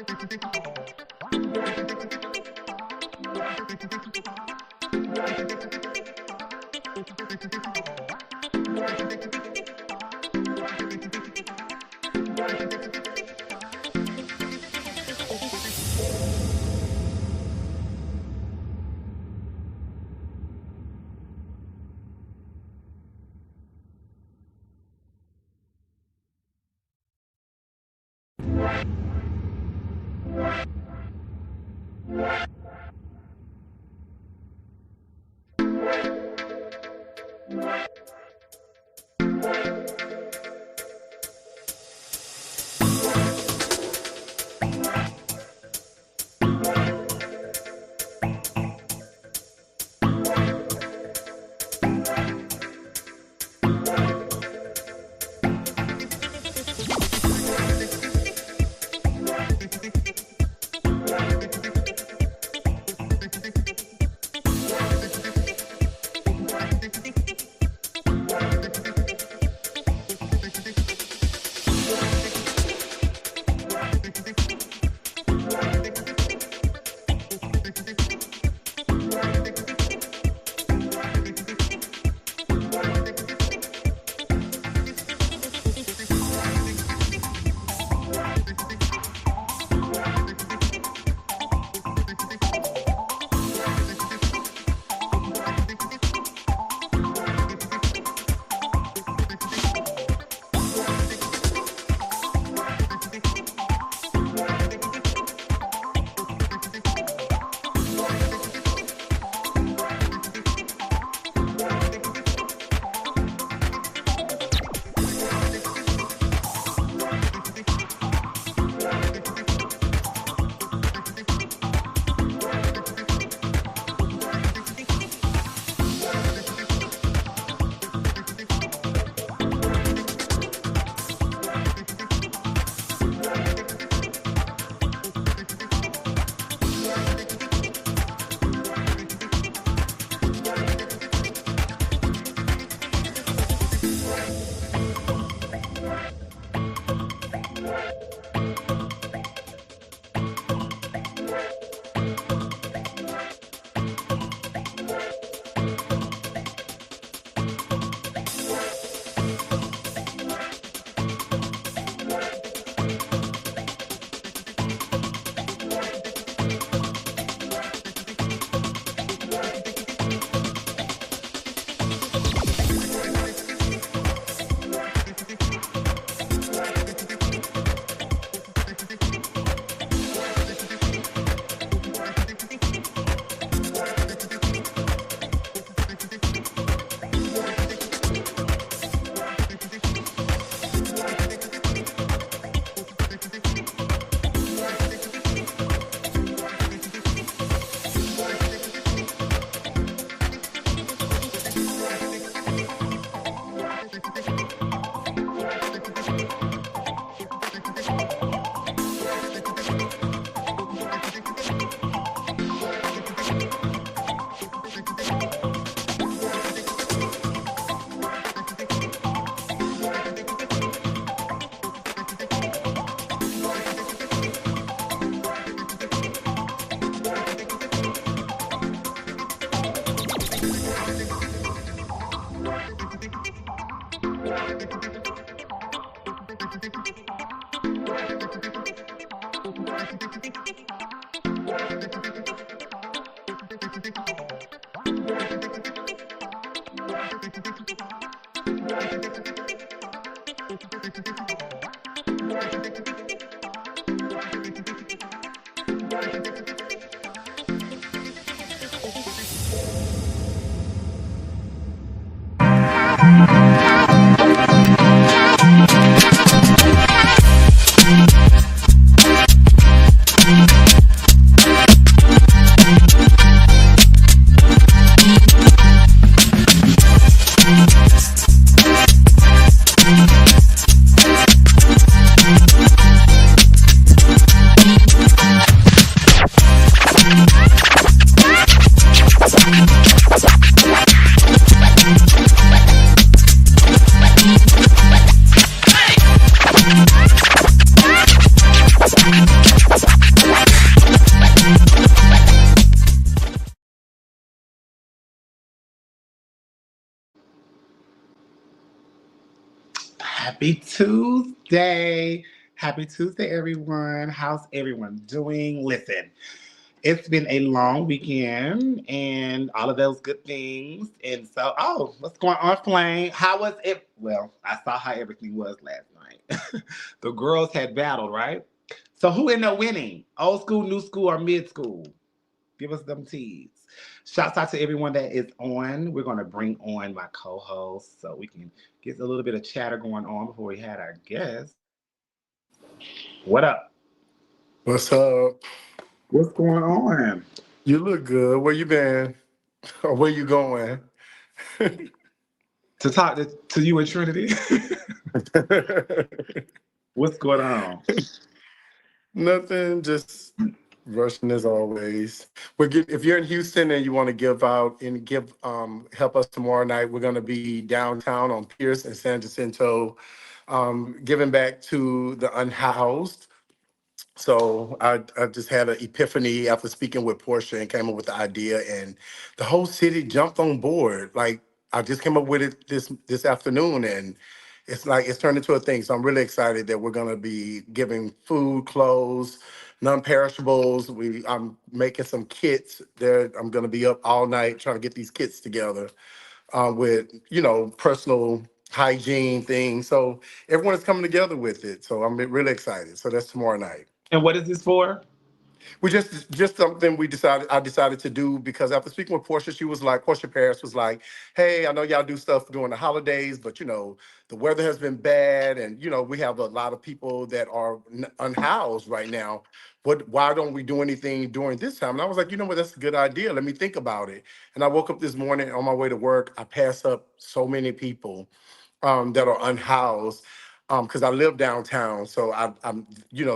Thank you. Happy Tuesday. Happy Tuesday, everyone. How's everyone doing? Listen, it's been a long weekend and all of those good things. And so, what's going on, Flame? How was it? Well, I saw how everything was last night. The girls had battled, right? So, who ended up winning? Old school, new school, or mid school? Give us them teas. Shouts out to everyone that is on. We're going to bring on my co-host so we can get a little bit of chatter going on before we had our guest. What up? What's up? What's going on? You look good. Where you been? Or where you going? To talk to you and Trinity. What's going on? Nothing. Just rushing as always. If you're in Houston and you want to give out and give help us tomorrow night, we're going to be downtown on Pierce and San Jacinto, giving back to the unhoused. So I just had an epiphany after speaking with Portia and came up with the idea, and the whole city jumped on board. Like I just came up with it this afternoon, and it's like it's turned into a thing. So I'm really excited that we're gonna be giving food, clothes, non-perishables. I'm making some kits. There, I'm gonna be up all night trying to get these kits together with personal hygiene things. So everyone is coming together with it. So I'm really excited. So that's tomorrow night. And what is this for? We just something I decided to do because after speaking with Portia, Portia Paris was like, hey, I know y'all do stuff during the holidays, but the weather has been bad, and we have a lot of people that are unhoused right now. Why don't we do anything during this time? And I was like, you know what, that's a good idea. Let me think about it. And I woke up this morning on my way to work. I passed up so many people that are unhoused because I live downtown. So I'm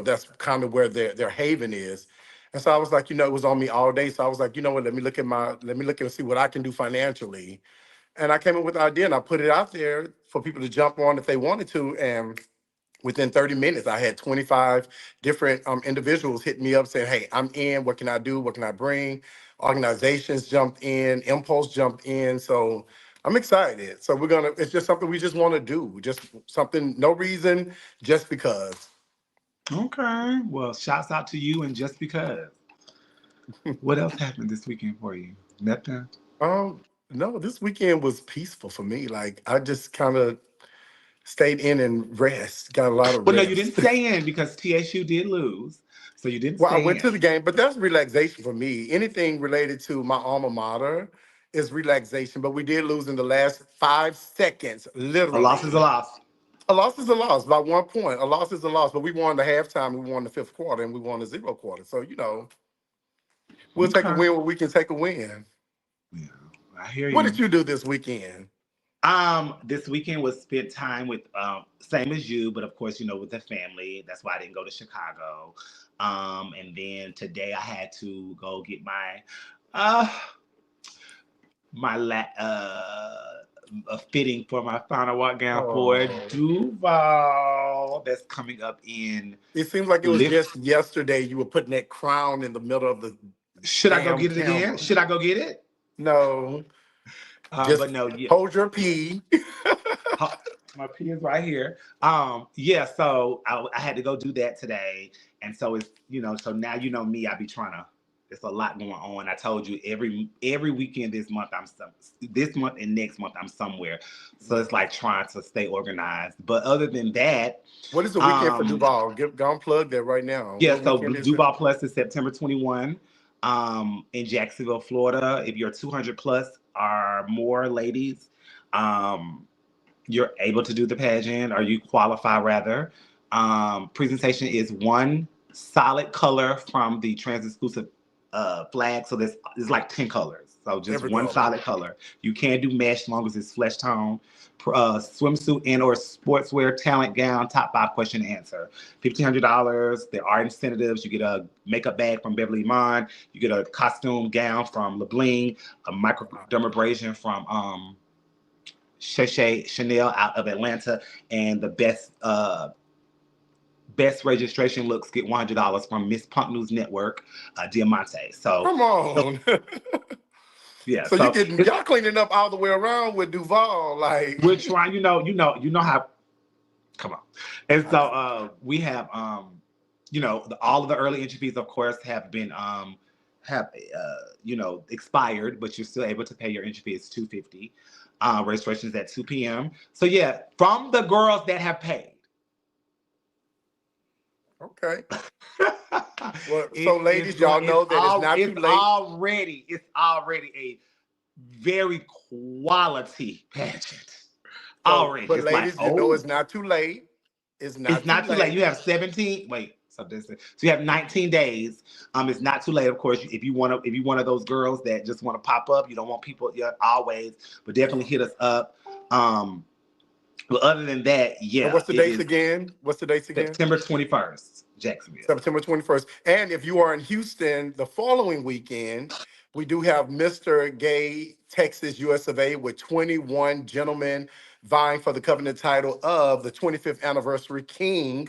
that's kind of where their haven is. And so I was like, it was on me all day. So I was like, you know what, let me look and see what I can do financially. And I came up with the idea and I put it out there for people to jump on if they wanted to. And within 30 minutes, I had 25 different individuals hit me up saying, hey, I'm in. What can I do? What can I bring? Organizations jumped in. Impulse jumped in. So I'm excited. So it's just something we just want to do. Just something, no reason, just because. Okay. Well, shouts out to you and just because. What else happened this weekend for you? Nothing? Um, no, this weekend was peaceful for me. Like I just kind of stayed in and rest, got a lot of Well, no, you didn't rest. stay in because TSU did lose. So you didn't Well, I stay went to in. the game, but that's relaxation for me. Anything related to my alma mater is relaxation. But we did lose in the last 5 seconds, A loss is a literally. loss. A loss is a loss by 1 point. A loss is a loss. But we won the halftime, we won the fifth quarter, and we won the zero quarter. So, we'll take a Okay. win where we can take a win. Yeah, I hear What you. did you do this weekend? This weekend was spent time with same as you, but of course, with the family. That's why I didn't go to Chicago. And then today I had to go get uh my a fitting for my final walk gown for Oh, Duval that's coming up in it seems like it was lift. just yesterday you were putting that crown in the middle of the Should I go damn get it again? camera. Should I go get it? No, But just no, yeah. hold your pee. My P is right here. Yeah, so I had to go do that today. And so it's, so now me, I be trying to, it's a lot going on. I told you every weekend this month and next month I'm somewhere. So it's like trying to stay organized. But other than that, What is the weekend for um, Duval? Go and plug that right now. yeah, What so weekend is it? Duval Plus is September 21 in Jacksonville, Florida. If you're 200 plus or more ladies, um, you're able to do the pageant, or you qualify rather. Presentation is one solid color from the trans exclusive flag. So there's like 10 colors. So just Every one color. solid color. You can do mesh as long as it's flesh tone. Swimsuit and or sportswear, talent gown, top 5 question answer. $1,500. There are incentives. You get a makeup bag from Beverly Mon. You get a costume gown from LeBling, a microdermabrasion from Chanel out of Atlanta, and the best registration looks get $100 from Miss Punk News Network, Diamante. Come on. Yeah, So you so getting y'all cleaning up all the way around with Duval, like we're trying. You know how Come on. And so we have all of the early entry fees, of course, have expired, but you're still able to pay your entry fee. It's $250. Registration is at 2 p.m. So yeah, from the girls that have paid. Okay. Well, so It is ladies, going. y'all know that it's not too late. It's already a very quality pageant. So, Already, but it's like, ladies, you know oh, it's not too late. It's it's not too not too late. late. You have 17. Wait, something. So you have 19 days. It's not too late. Of course, if you want to, if you one of those girls that just want to pop up, you don't want people. Yeah, always, but definitely hit us up. Um, but other than that, And yeah, what's the it dates is again? What's the dates again? September 21st, Jacksonville. September 21st. And if you are in Houston the following weekend, we do have Mr. Gay Texas US of A with 21 gentlemen vying for the covenant title of the 25th anniversary King.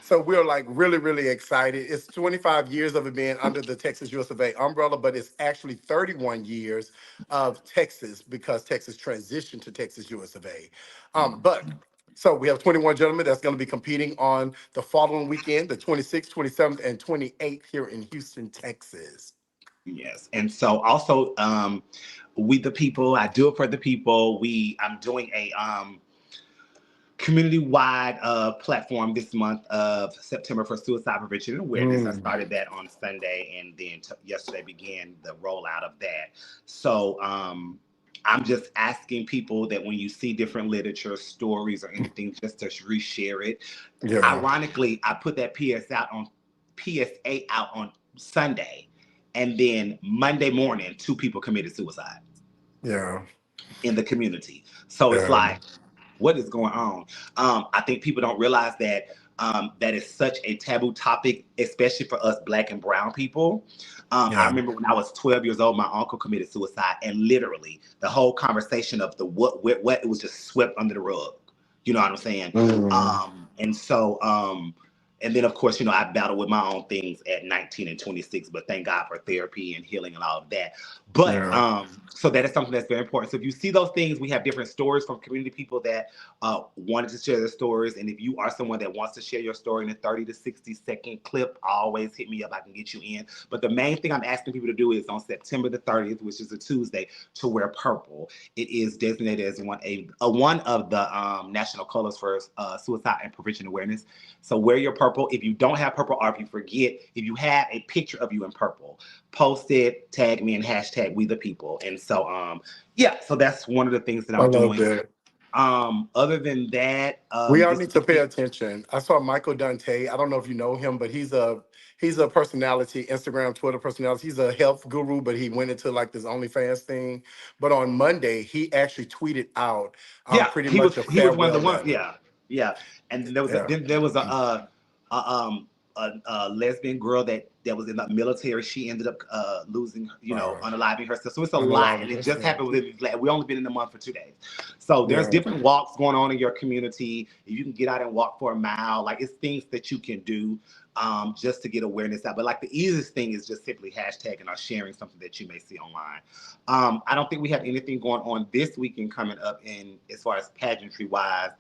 So we're like really, really excited. It's 25 years of it being under the Texas US of A umbrella, but it's actually 31 years of Texas because Texas transitioned to Texas US of A. But so we have 21 gentlemen that's going to be competing on the following weekend, the 26th, 27th, and 28th here in Houston, Texas. Yes. And so also we the people, I do it for the people. I'm doing a community-wide platform this month of September for suicide prevention and awareness. I Mm, started that on Sunday, and then yesterday began the rollout of that. So I'm just asking people that when you see different literature, stories, or anything, just to reshare it. yeah, Ironically, I put that PSA out on Sunday, and then Monday morning, two people committed suicide yeah, in the community. So it's yeah, like, what is going on? I think people don't realize that that is such a taboo topic, especially for us Black and Brown people. I yeah. remember when I was 12 years old, my uncle committed suicide, and literally the whole conversation of the what it was just swept under the rug. You know what I'm saying? Mm, And so, and then of course, I battled with my own things at 19 and 26, but thank God for therapy and healing and all of that. But yeah. so that is something that's very important. So if you see those things, we have different stories from community people that wanted to share their stories. And if you are someone that wants to share your story in a 30 to 60-second clip, always hit me up. I can get you in. But the main thing I'm asking people to do is on September the 30th, which is a Tuesday, to wear purple. It is designated as one of the national colors for suicide and prevention awareness. So wear your purple. If you don't have purple, or if you forget, if you have a picture of you in purple, post it, tag me, and hashtag we the people. And so yeah, so that's one of the things that I I'm love doing. that. Other than that, We all this need to pay weekend, attention. I saw Michael Dante. I don't know if you know him, but he's a personality, Instagram, Twitter personality. He's a health guru, but he went into like this OnlyFans thing. But on Monday, he actually tweeted out yeah, pretty he was much a he was one of the farewell ones. letter. Yeah, yeah. And then there was a Yeah. then there was a lesbian girl that was in the military. She ended up losing, Uh, unaliving herself. So it's a lot, unalive and it just herself. happened within. We only been in the month for 2 days, so there's Yeah. different walks going on in your community. If you can get out and walk for a mile, like it's things that you can do just to get awareness out. But like the easiest thing is just simply hashtagging or sharing something that you may see online. I don't think we have anything going on this weekend coming up in as far as pageantry wise.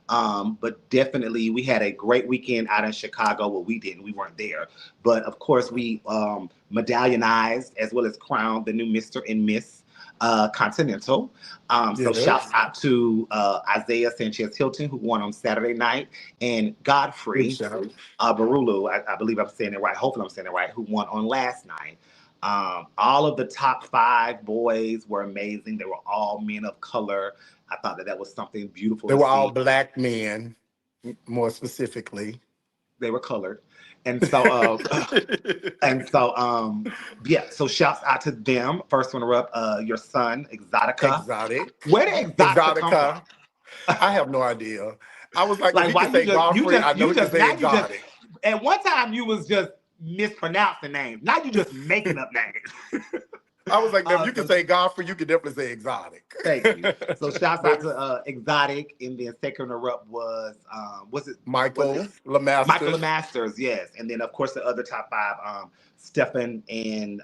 But definitely we had a great weekend out in Chicago. Well, we didn't, we weren't there. But of course we medallionized as well as crowned the new Mr. and Miss Continental. So shouts Yes. out to Isaiah Sanchez Hilton, who won on Saturday night, and Good Godfrey shout. Barulu, I believe I'm saying it right. Hopefully I'm saying it right, who won on last night. All of the top five boys were amazing. They were all men of color. I thought that was something beautiful They to were all see. black men, more specifically. They were colored, and so and so yeah. So shouts out to them. First runner up, your son Exotica. Exotic. Where did Exotica come Exotica. from? I have no idea. I was like, if Like he why could say Godfrey, I know you he could just say now you just exotic. at one time you was just mispronouncing names. Now you just making up names. I was like, now, if you could So say Godfrey, you could definitely say exotic. thank you. So shouts out But to Exotic, and then second runner up was it Michael Michael Lemasters, Masters, yes, and then of course the other top five, Stefan and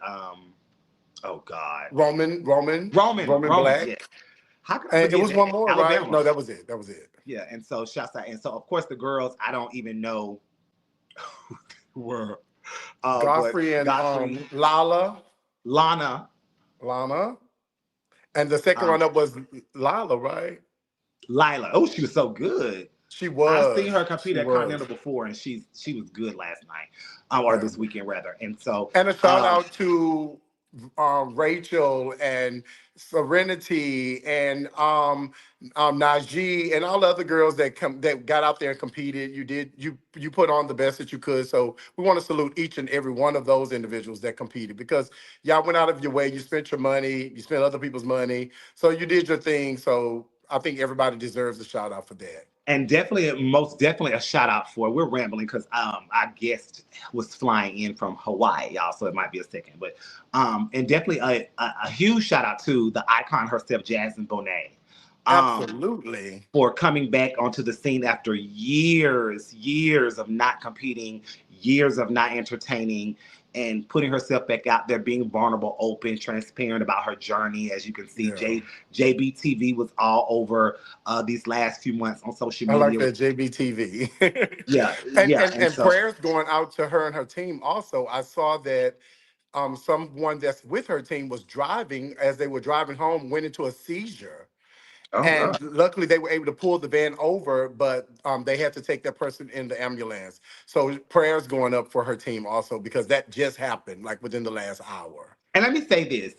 oh God, Roman, Roman, Roman, Roman Black. yes. How could I And it forget was that? one more, right? Alabama. No, that was it. That was it. Yeah, and so shouts out, and so of course the girls, I don't even know who were, but Godfrey and Godfrey, Lana, Lana, and the second um, runner was Lala, right? Lila. Oh, she was so good. She I've seen was. her compete She at was. Continental before, and she was good last night, or Yeah. this weekend rather. And so, And a shout out to Rachel and Serenity and Najee and all the other girls that got out there and competed. You put on the best that you could. So we want to salute each and every one of those individuals that competed because y'all went out of your way. You spent your money. You spent other people's money. So you did your thing. So I think everybody deserves a shout out for that. and definitely, most definitely a shout out for. We're rambling because our guest was flying in from Hawaii, y'all. So it might be a second, but and definitely a huge shout out to the icon herself, Jasmine Bonet. Um, Absolutely. for coming back onto the scene after years of not competing, years of not entertaining, and putting herself back out there, being vulnerable, open, transparent about her journey. As you can see, Yeah. JBTV was all over these last few months on social I like media. that JBTV. Yeah, and, yeah, and and and so prayers going out to her and her team also. I saw that someone that's with her team was driving as they were driving home, went into a seizure. oh And god. luckily they were able to pull the van over, but they had to take that person in the ambulance. So prayers going up for her team also because that just happened like within the last hour. And let me say this: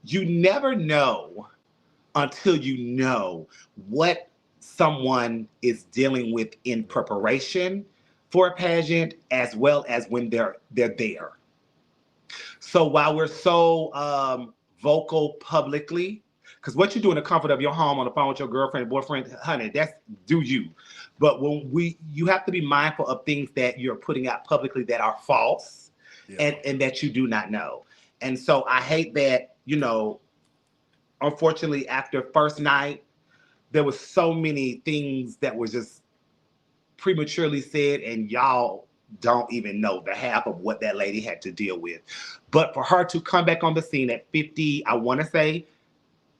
you never know until you know what someone is dealing with in preparation for a pageant as well as when they're there. So while we're so vocal publicly, because what you do in the comfort of your home on the phone with your girlfriend, boyfriend, honey, that's do you. But you have to be mindful of things that you're putting out publicly that are false, Yeah. and that you do not know. And so I hate that, unfortunately, after first night, there was so many things that were just prematurely said, and y'all don't even know the half of what that lady had to deal with. But for her to come back on the scene at 50, I want to say,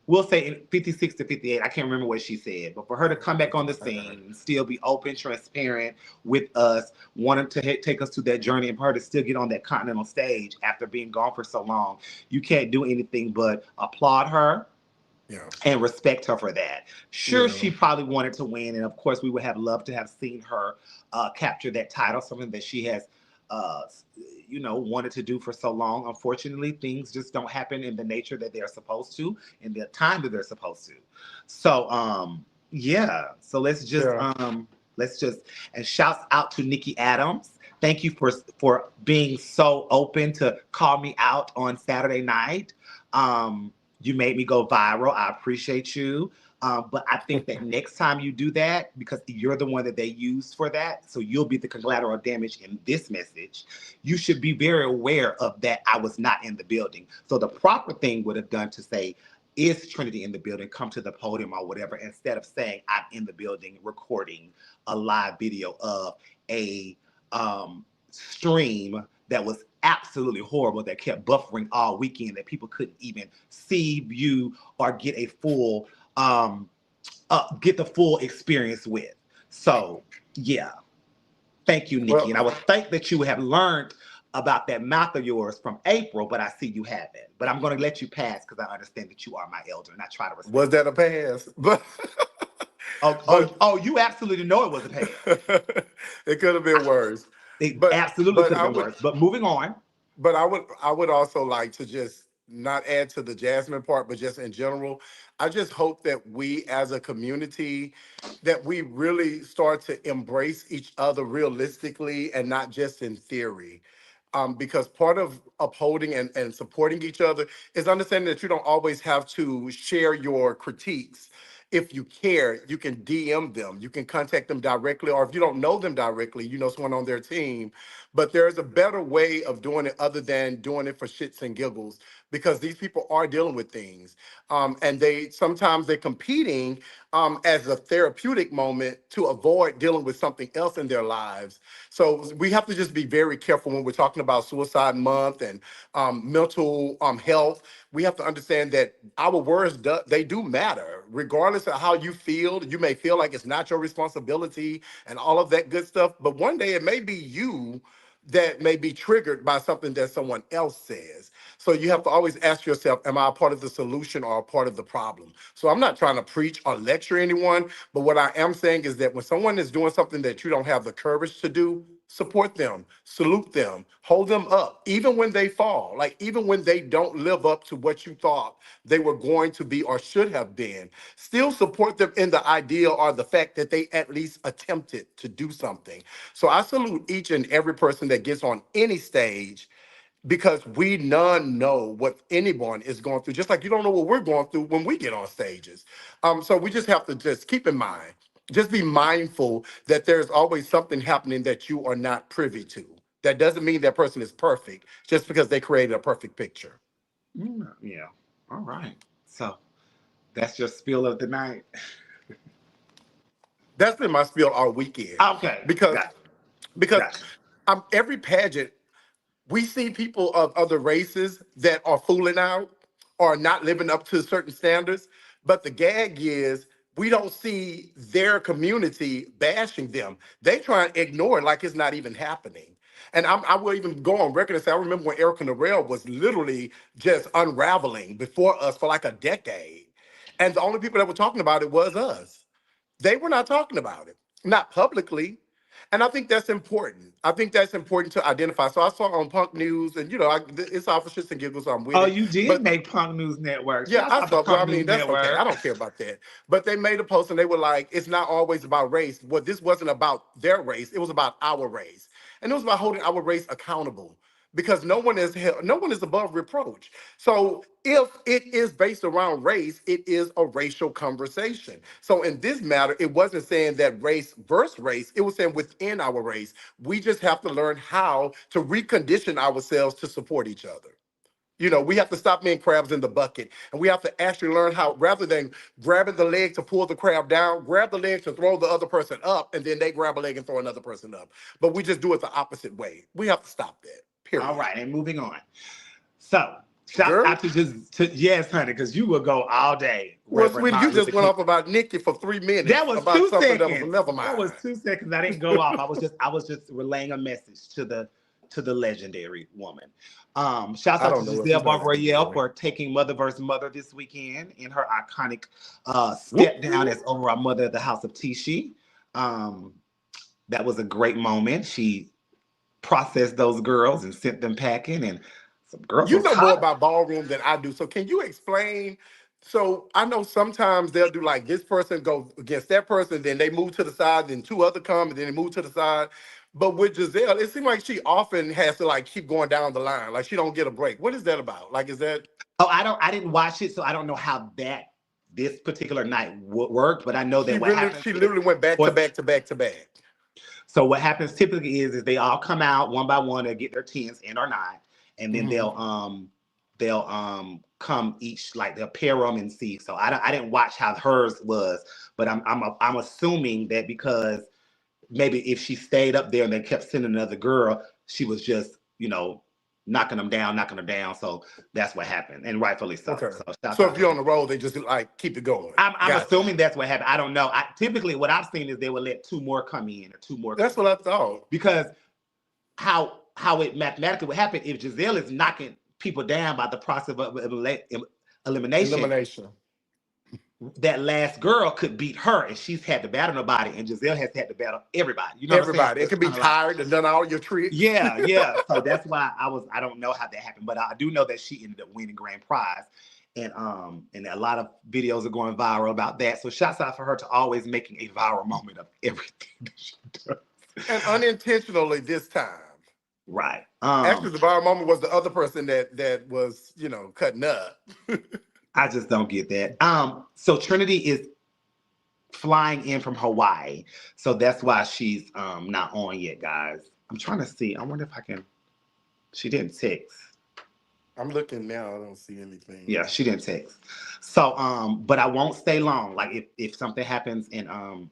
we'll say in 56 to 58, I can't remember what she said, but for her to come back on the scene and still be open, transparent with us, wanting to take us to that journey, and for her to still get on that continental stage after being gone for so long, you can't do anything but applaud her Yeah. and respect her for that. Sure, Yeah. she probably wanted to win, and of course, we would have loved to have seen her capture that title, something that she has, uh, wanted to do for so long. Unfortunately, things just don't happen in the nature that they're supposed to, in the time that they're supposed to. So, yeah. So Yeah. let's just and shouts out to Nikki Adams. Thank you for being so open to call me out on Saturday night. You made me go viral. I appreciate you. But I think that next time you do that, because you're the one that they use for that, so you'll be the collateral damage in this message, you should be very aware of that I was not in the building. So the proper thing would have done to say, is Trinity in the building? Come to the podium or whatever, instead of saying I'm in the building recording a live video of a stream that was absolutely horrible, that kept buffering all weekend, that people couldn't even see, view, or get the full experience with. So yeah, thank you, Nikki, Well, and I would think that you have learned about that mouth of yours from April, but I see you haven't. But I'm going to let you pass because I understand that you are my elder, and I try to was respect that that. a pass? But Oh, oh, but oh! You absolutely know it was a pass. it could have been worse. It But absolutely but could have I been would worse. But moving on. I would also like to just not add to the Jasmine part, but just in general, I just hope that we as a community that we really start to embrace each other realistically and not just in theory. Because part of upholding and supporting each other is understanding that you don't always have to share your critiques. If you care, you can DM them, you can contact them directly, or if you don't know them directly, you know someone on their team, but there's a better way of doing it other than doing it for shits and giggles, because these people are dealing with things, and they sometimes they're competing as a therapeutic moment to avoid dealing with something else in their lives. So we have to just be very careful when we're talking about Suicide Month and mental health. We have to understand that our words they do matter, regardless of how you feel. You may feel like it's not your responsibility and all of that good stuff, but one day it may be you that may be triggered by something that someone else says. So you have to always ask yourself, am I a part of the solution or a part of the problem? So I'm not trying to preach or lecture anyone, but what I am saying is that when someone is doing something that you don't have the courage to do, support them, salute them, hold them up, even when they fall, like even when they don't live up to what you thought they were going to be or should have been. Still support them in the idea or the fact that they at least attempted to do something. So I salute each and every person that gets on any stage, because we none know what anyone is going through, just like you don't know what we're going through when we get on stages. So we just have to just keep in mind, just be mindful that there's always something happening that you are not privy to. That doesn't mean that person is perfect just because they created a perfect picture. Yeah. All right. So that's your spiel of the night. That's been my spiel all weekend, Okay. because Gotcha. because Gotcha. every pageant we see people of other races that are fooling out or not living up to certain standards. But the gag is we don't see their community bashing them. They try and ignore it like it's not even happening. And I will even go on record and say, I remember when Erica Narell was literally just unraveling before us for like a decade. And the only people that were talking about it was us. They were not talking about it, not publicly. And I think that's important. I think that's important to identify. So I saw on Punk News, and it's all for shits and giggles. So I'm with Oh, it. you did But make Punk News Network. yeah, Shouts I out to saw. Well, I Punk mean, News that's okay. I Network. don't care about that. But they made a post and they were like, "It's not always about race." Well, this wasn't about their race. It was about our race, and it was about holding our race accountable, because no one is above reproach. So if it is based around race, it is a racial conversation. So in this matter, it wasn't saying that race versus race. It was saying within our race, we just have to learn how to recondition ourselves to support each other. We have to stop being crabs in the bucket, and we have to actually learn how, rather than grabbing the leg to pull the crab down, grab the leg to throw the other person up, and then they grab a leg and throw another person up. But we just do it the opposite way. We have to stop that. All Period. right, and moving on. So, shouts Girl, out to yes, honey, because you will go all day, well, Reverend sweetie, you Martin just Luther went King. off about Nikki for 3 minutes That was about two something that was seconds. never That was mind. 2 seconds. I didn't go off. I was just relaying a message to the legendary woman. Shouts I out to don't know if Giselle it's not Barbara Yale legendary. for taking Mother versus Mother this weekend in her iconic Whoop, step down whoop. as overall mother of the House of Tishi. Um, that was a great moment. She processed those girls and sent them packing, and some girls You was know more hot. about ballroom than I do. So can you explain? So I know sometimes they'll do like this person go against that person, then they move to the side, then two other come, and then they move to the side. But with Giselle, it seems like she often has to like keep going down the line. Like she don't get a break. What is that about? Like, is that Oh, I didn't watch it, so I don't know how this particular night worked. But I know that what happens she is, literally went back to or back to back to back. so what happens typically is they all come out one by one. They get their tens in or not, and then Hmm. they'll come each, like they'll pair them and see. So I didn't watch how hers was, but I'm assuming that because maybe if she stayed up there and they kept sending another girl, she was just knocking them down. So that's what happened, and rightfully so. Okay. So shouts So out if to you're on the road, they just like keep it going. I'm Gotcha. assuming that's what happened. I don't know. Typically what I've seen is they would let two more come in or two more That's come what in, I thought. because how it mathematically would happen if Giselle is knocking people down by the process of elimination. Elimination. That last girl could beat her, and she's had to battle nobody, and Giselle has had to battle everybody. You know what I'm saying? Everybody. So It it's can be kind of like, tired and done all your tricks. yeah, yeah. So that's why I don't know how that happened, but I do know that she ended up winning grand prize. And a lot of videos are going viral about that. So shouts out for her to always making a viral moment of everything that she does. And unintentionally this time. Right. Actually, the viral moment was the other person that was, cutting up. I just don't get that. So Trinity is flying in from Hawaii. So that's why she's not on yet, guys. I'm trying to see. I wonder if I can. She didn't text. I'm looking now. I don't see Yeah, anything. she didn't text. So, but I won't stay long. Like if something happens and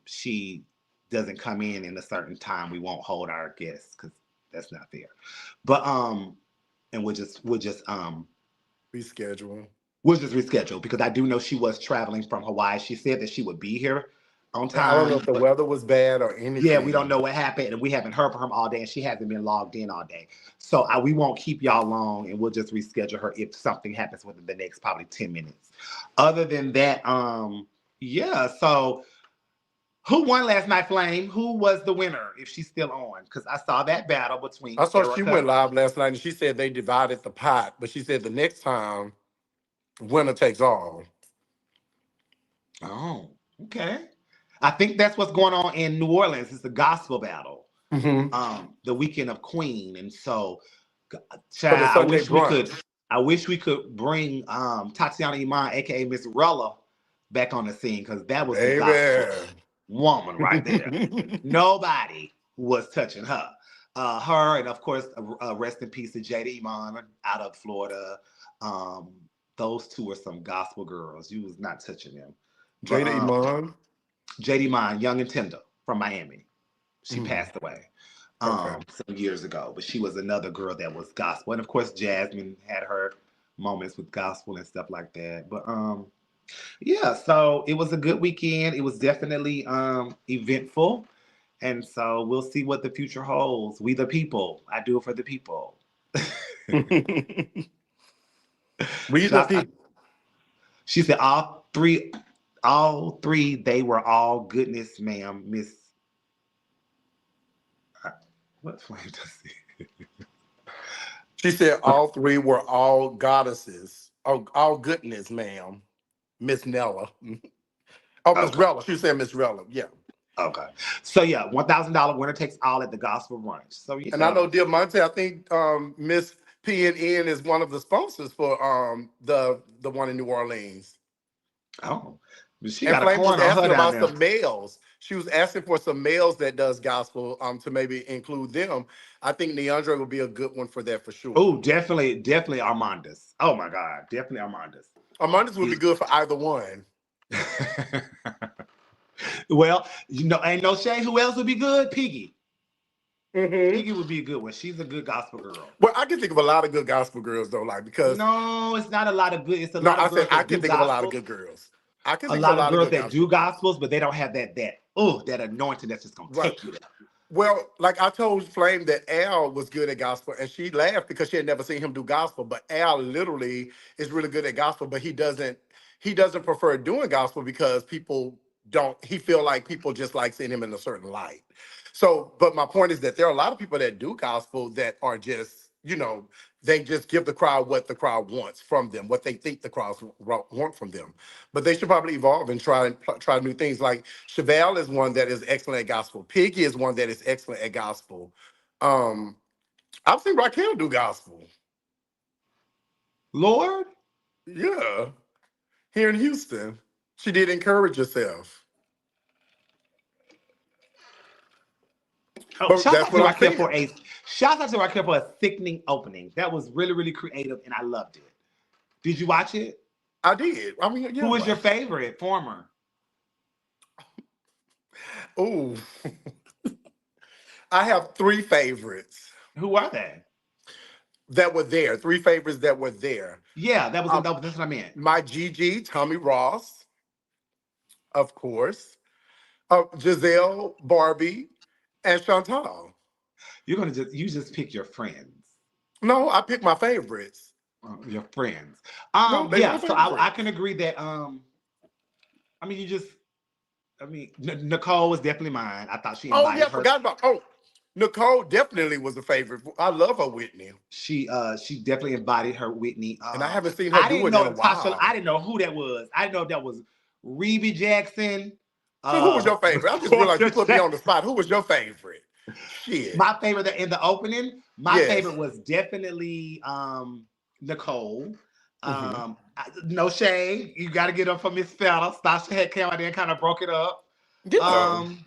she doesn't come in a certain time, we won't hold our guests because that's not fair. But and Reschedule. we'll just reschedule because I do know she was traveling from Hawaii. She said that she would be here on And I don't know if time, the but weather was bad or yeah, we don't anything. know what happened, and we haven't heard from her all day, and she hasn't been logged in all day. So we won't keep y'all long, and we'll just reschedule her if something happens within the next probably 10 minutes. Other than that, yeah. So who won last night, Flame? Who was the winner? If she's still on, because I saw that battle between I saw she Erica. went live last night and she said they divided the pot, but she said the next time winner takes all. Oh, okay. I think that's what's going on in New Orleans. It's the gospel battle. Hmm. The weekend of Queen, and so, For the child, Sunday brunch. I wish we could bring Tatiana Iman, aka Miss Rella, back on the scene because that was the gospel Baby. woman right there. Nobody was touching her. Her and of course, rest in peace to Jada Iman out of Florida. Um, those two are some gospel girls. You was not touching them. But Jada Iman. JD Mine, young and tender from Miami. She Mm, passed away okay. some years ago, but she was another girl that was gospel. And of course, Jasmine had her moments with gospel and stuff like that. But yeah, so it was a good weekend. It was definitely eventful. And so we'll see what the future holds. We the people. I do it for the people. We the Shout out, people. she said all three, they were all goodness, ma'am, Miss what flame does it? She said all three were all goddesses. Oh, all goodness, ma'am. Miss Nella. Oh, Miss Okay. Rella. She said Miss Rella. Yeah. Okay. So yeah, $1,000 winner takes all at the gospel brunch. So And I yeah. know Diamante, I think Miss PNN is one of the sponsors for the one in New Orleans. Oh. But she And got a Flame was coin on her asking down about there. some males. She was asking for some males that does gospel to maybe include them. I think Neandre would be a good one for that for sure. Oh, definitely, definitely Armandus. Oh my God, definitely Armandus. Armandus would be He- good for either one. well, ain't no shade. Who else would be good? Piggy. Hmm. Piggy would be a good one. She's a good gospel girl. Well, I can think of a lot of good gospel girls though, like because No, it's not a lot of good. It's a no, lot of I said girls I that can do think of a lot of gospels. good girls. I can A think of a lot of lot of girls good that gospel do girls. gospels, but they don't have that anointing that's just gonna Right. take you there. Well, like I told Flame that Al was good at gospel, and she laughed because she had never seen him do gospel. But Al literally is really good at gospel, but he doesn't prefer doing gospel because people don't. He feel like people just like seeing him in a certain light. So, but my point is that there are a lot of people that do gospel that are just they just give the crowd what the crowd wants from them, what they think the crowds want from them. But they should probably evolve and try new things. Like Chevelle is one that is excellent at gospel. Piggy is one that is excellent at gospel. Um, I've seen Raquel do gospel. Lord. Yeah, here in Houston, she did Encourage Yourself. Oh, But shout that's out to what I'm Raquel saying. for a sickening opening. That was really, really creative and I loved it. Did you watch it? I did. I mean, yeah, Who is your watch. favorite former? Ooh, I have three favorites Who are they? that were there. Three favorites that were there. Yeah, Um, that's what I meant. my Gigi, Tommy Ross, of course. Giselle, Barbie, and Chantal. You just pick your friends. No, I picked my favorites. Your friends. No, they were the Yeah, so I can favorites. agree that I mean you just Nicole was definitely mine. I thought she Oh yeah, embodied I her. forgot about. Oh, Nicole definitely was a favorite. I love her Whitney, She definitely embodied her Whitney. and I haven't seen her do it in a I while. didn't know who that was. I didn't know if that was Reby Jackson, So who was your favorite? I just realized you Portia put me on the Jackson. spot. Who was your favorite? Shit. My favorite in the opening, my Yes. favorite was definitely Nicole. Hmm. No shade. You gotta get up for Miss Fella. Stasha had came out there and kind of broke it up. Yeah. Um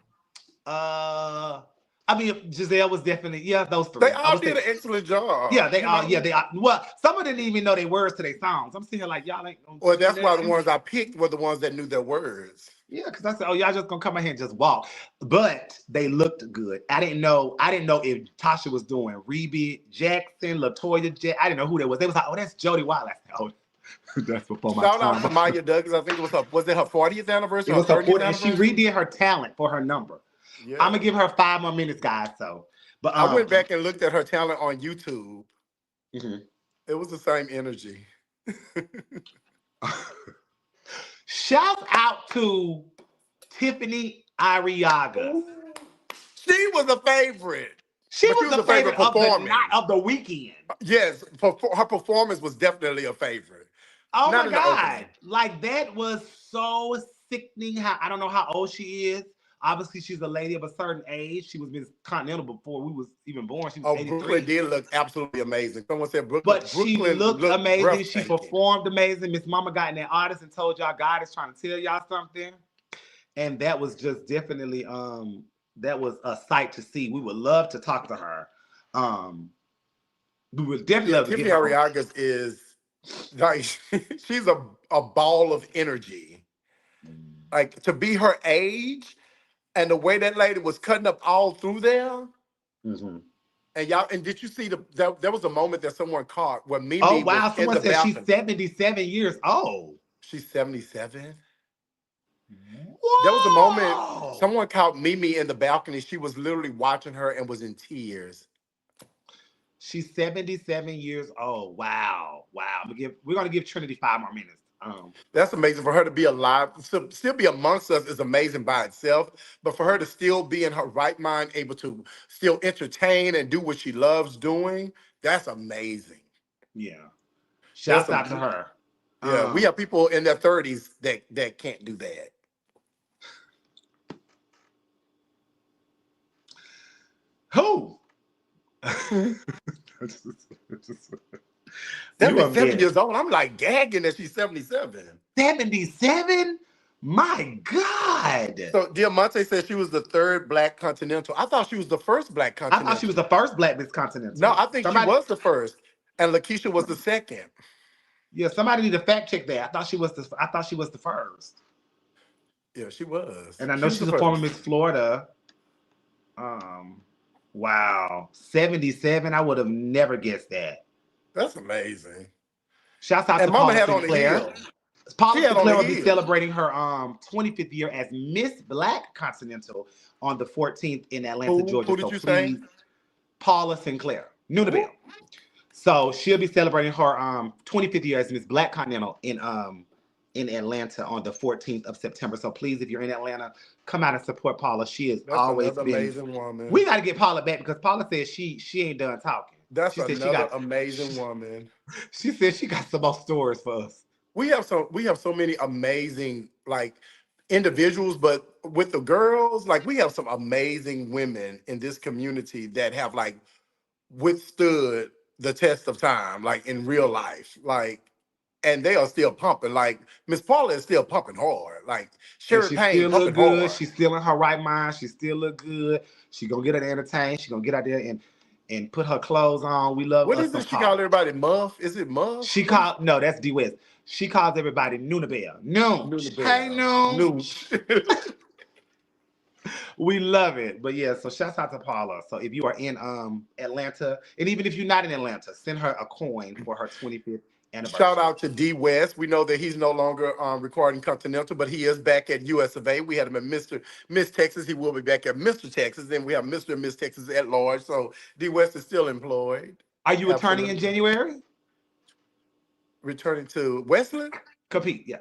uh I mean, Giselle was definitely, yeah, those They three. I all would did say, an excellent job, yeah, they you are, yeah, know. they are. Well, some of them didn't even know their words to their songs. I'm sitting here like, y'all ain't gonna Or sing that's why the nothing. ones I picked were the ones that knew their words. Yeah, because I said, oh, y'all just gonna come out here and just walk. But they looked good. I didn't know if Tasha was doing Rebe Jackson, Latoya Jack. I didn't know who that was. They was like, oh, that's Jody Watley. I said, oh, that's before my Shout out to time. Maya Douglas. I think it was it her 40th It anniversary or was her 30th 40, and she anniversary? redid her talent for her number. I'm gonna Yeah. give her 5 more minutes, guys. So, but I went back and looked at her talent on YouTube. mhm. It was the same energy. Shout out to Tiffany Arriaga. Ooh. She was a favorite, She but she was was the a favorite favorite of the night performing. of the weekend. Yes, her performance was definitely a favorite. Oh Not my in the God. opening. Like that was so sickening. How I don't know how old she is. Obviously, she's a lady of a certain age. She was Miss Continental before we was even born. She was Oh, Brooklyn 83. did look absolutely amazing. Someone said Brooklyn, But she Brooklyn looked looked amazing. She breathtaking. performed amazing. Miss Mama got in that artist and told y'all God is trying to tell y'all something. And that was just definitely that was a sight to see. We would love to talk to her. Um we would definitely Yeah, love to get Tiffany her on. Arriagas is like she's a ball of energy. Like to be her age and the way that lady was cutting up all through there. Mm-hmm. And y'all, and did you see there was a moment that someone caught where Oh Mimi was wow, in someone the said she's balcony. 77 years old. She's 77. There was a moment Whoa! someone caught Mimi in the balcony. She was literally watching her and was in tears. She's 77 years old. Wow. Wow. We're gonna give Trinity 5 more minutes. That's amazing for her to be alive, still be amongst us is amazing by itself. But for her to still be in her right mind, able to still entertain and do what she loves doing, that's amazing. Yeah. There's Shouts some, out to her. yeah, we Um, have people in their 30s that can't do that. who? You a 77 mess. years old. I'm like gagging that she's 77. 77? My God. So Diamante said she was the third Black Continental. I thought she was the first Black I thought she was Continental. the first Black Miss No, Continental. I think she Somebody, was the first, and Lakeisha was the second. yeah, somebody need to fact check that. I thought she was the first. Yeah, she was. And I She know was the she's a former first. Miss Florida. Um, wow. 77. I would have never guessed that. That's amazing. Shouts out And to Mama Paula had on the Sinclair. heel. She Paula had on the Sinclair will be heel. celebrating her 25th year as Miss Black Continental on the 14th in Atlanta, Georgia. Who So did you say? please, Paula Sinclair, Nunaville. Ooh. So she'll be celebrating her 25th year as Miss Black Continental in Atlanta on the 14th of September. So please, if you're in Atlanta, come out and support Paula. She has That's always another been. amazing We woman. got to get Paula back because Paula says she ain't done talking. That's She said another amazing woman. she said she got some more stories for us. We have so many amazing like individuals, but with the girls, like we have some amazing women in this community that have like withstood the test of time, like in real life. Like and they are still pumping. Like Miss Paula is still pumping hard. Like And Sherry she Payne still look pumping good. hard. She's still in her right mind. She still look good. She gonna get her entertained. She gonna get out there and put her clothes on. We love What us is some it she called Paula. everybody? Muff? Is it Muff? She called no, that's D West. She calls everybody Nunabelle. Nooch. Nuna Hey Bell. Nooch. Nooch. We love it. But yeah, so shouts out to Paula. So if you are in Atlanta, and even if you're not in Atlanta, send her a coin for her 25th Shout anniversary. out to D West. We know that he's no longer recording Continental, but he is back at US of A. We had him at Mr. Miss Texas. He will be back at Mr. Texas. Then we have Mr. and Miss Texas at large. So D West is still employed. Are you returning in Absolutely. January? Returning to Westland. Compete, yeah.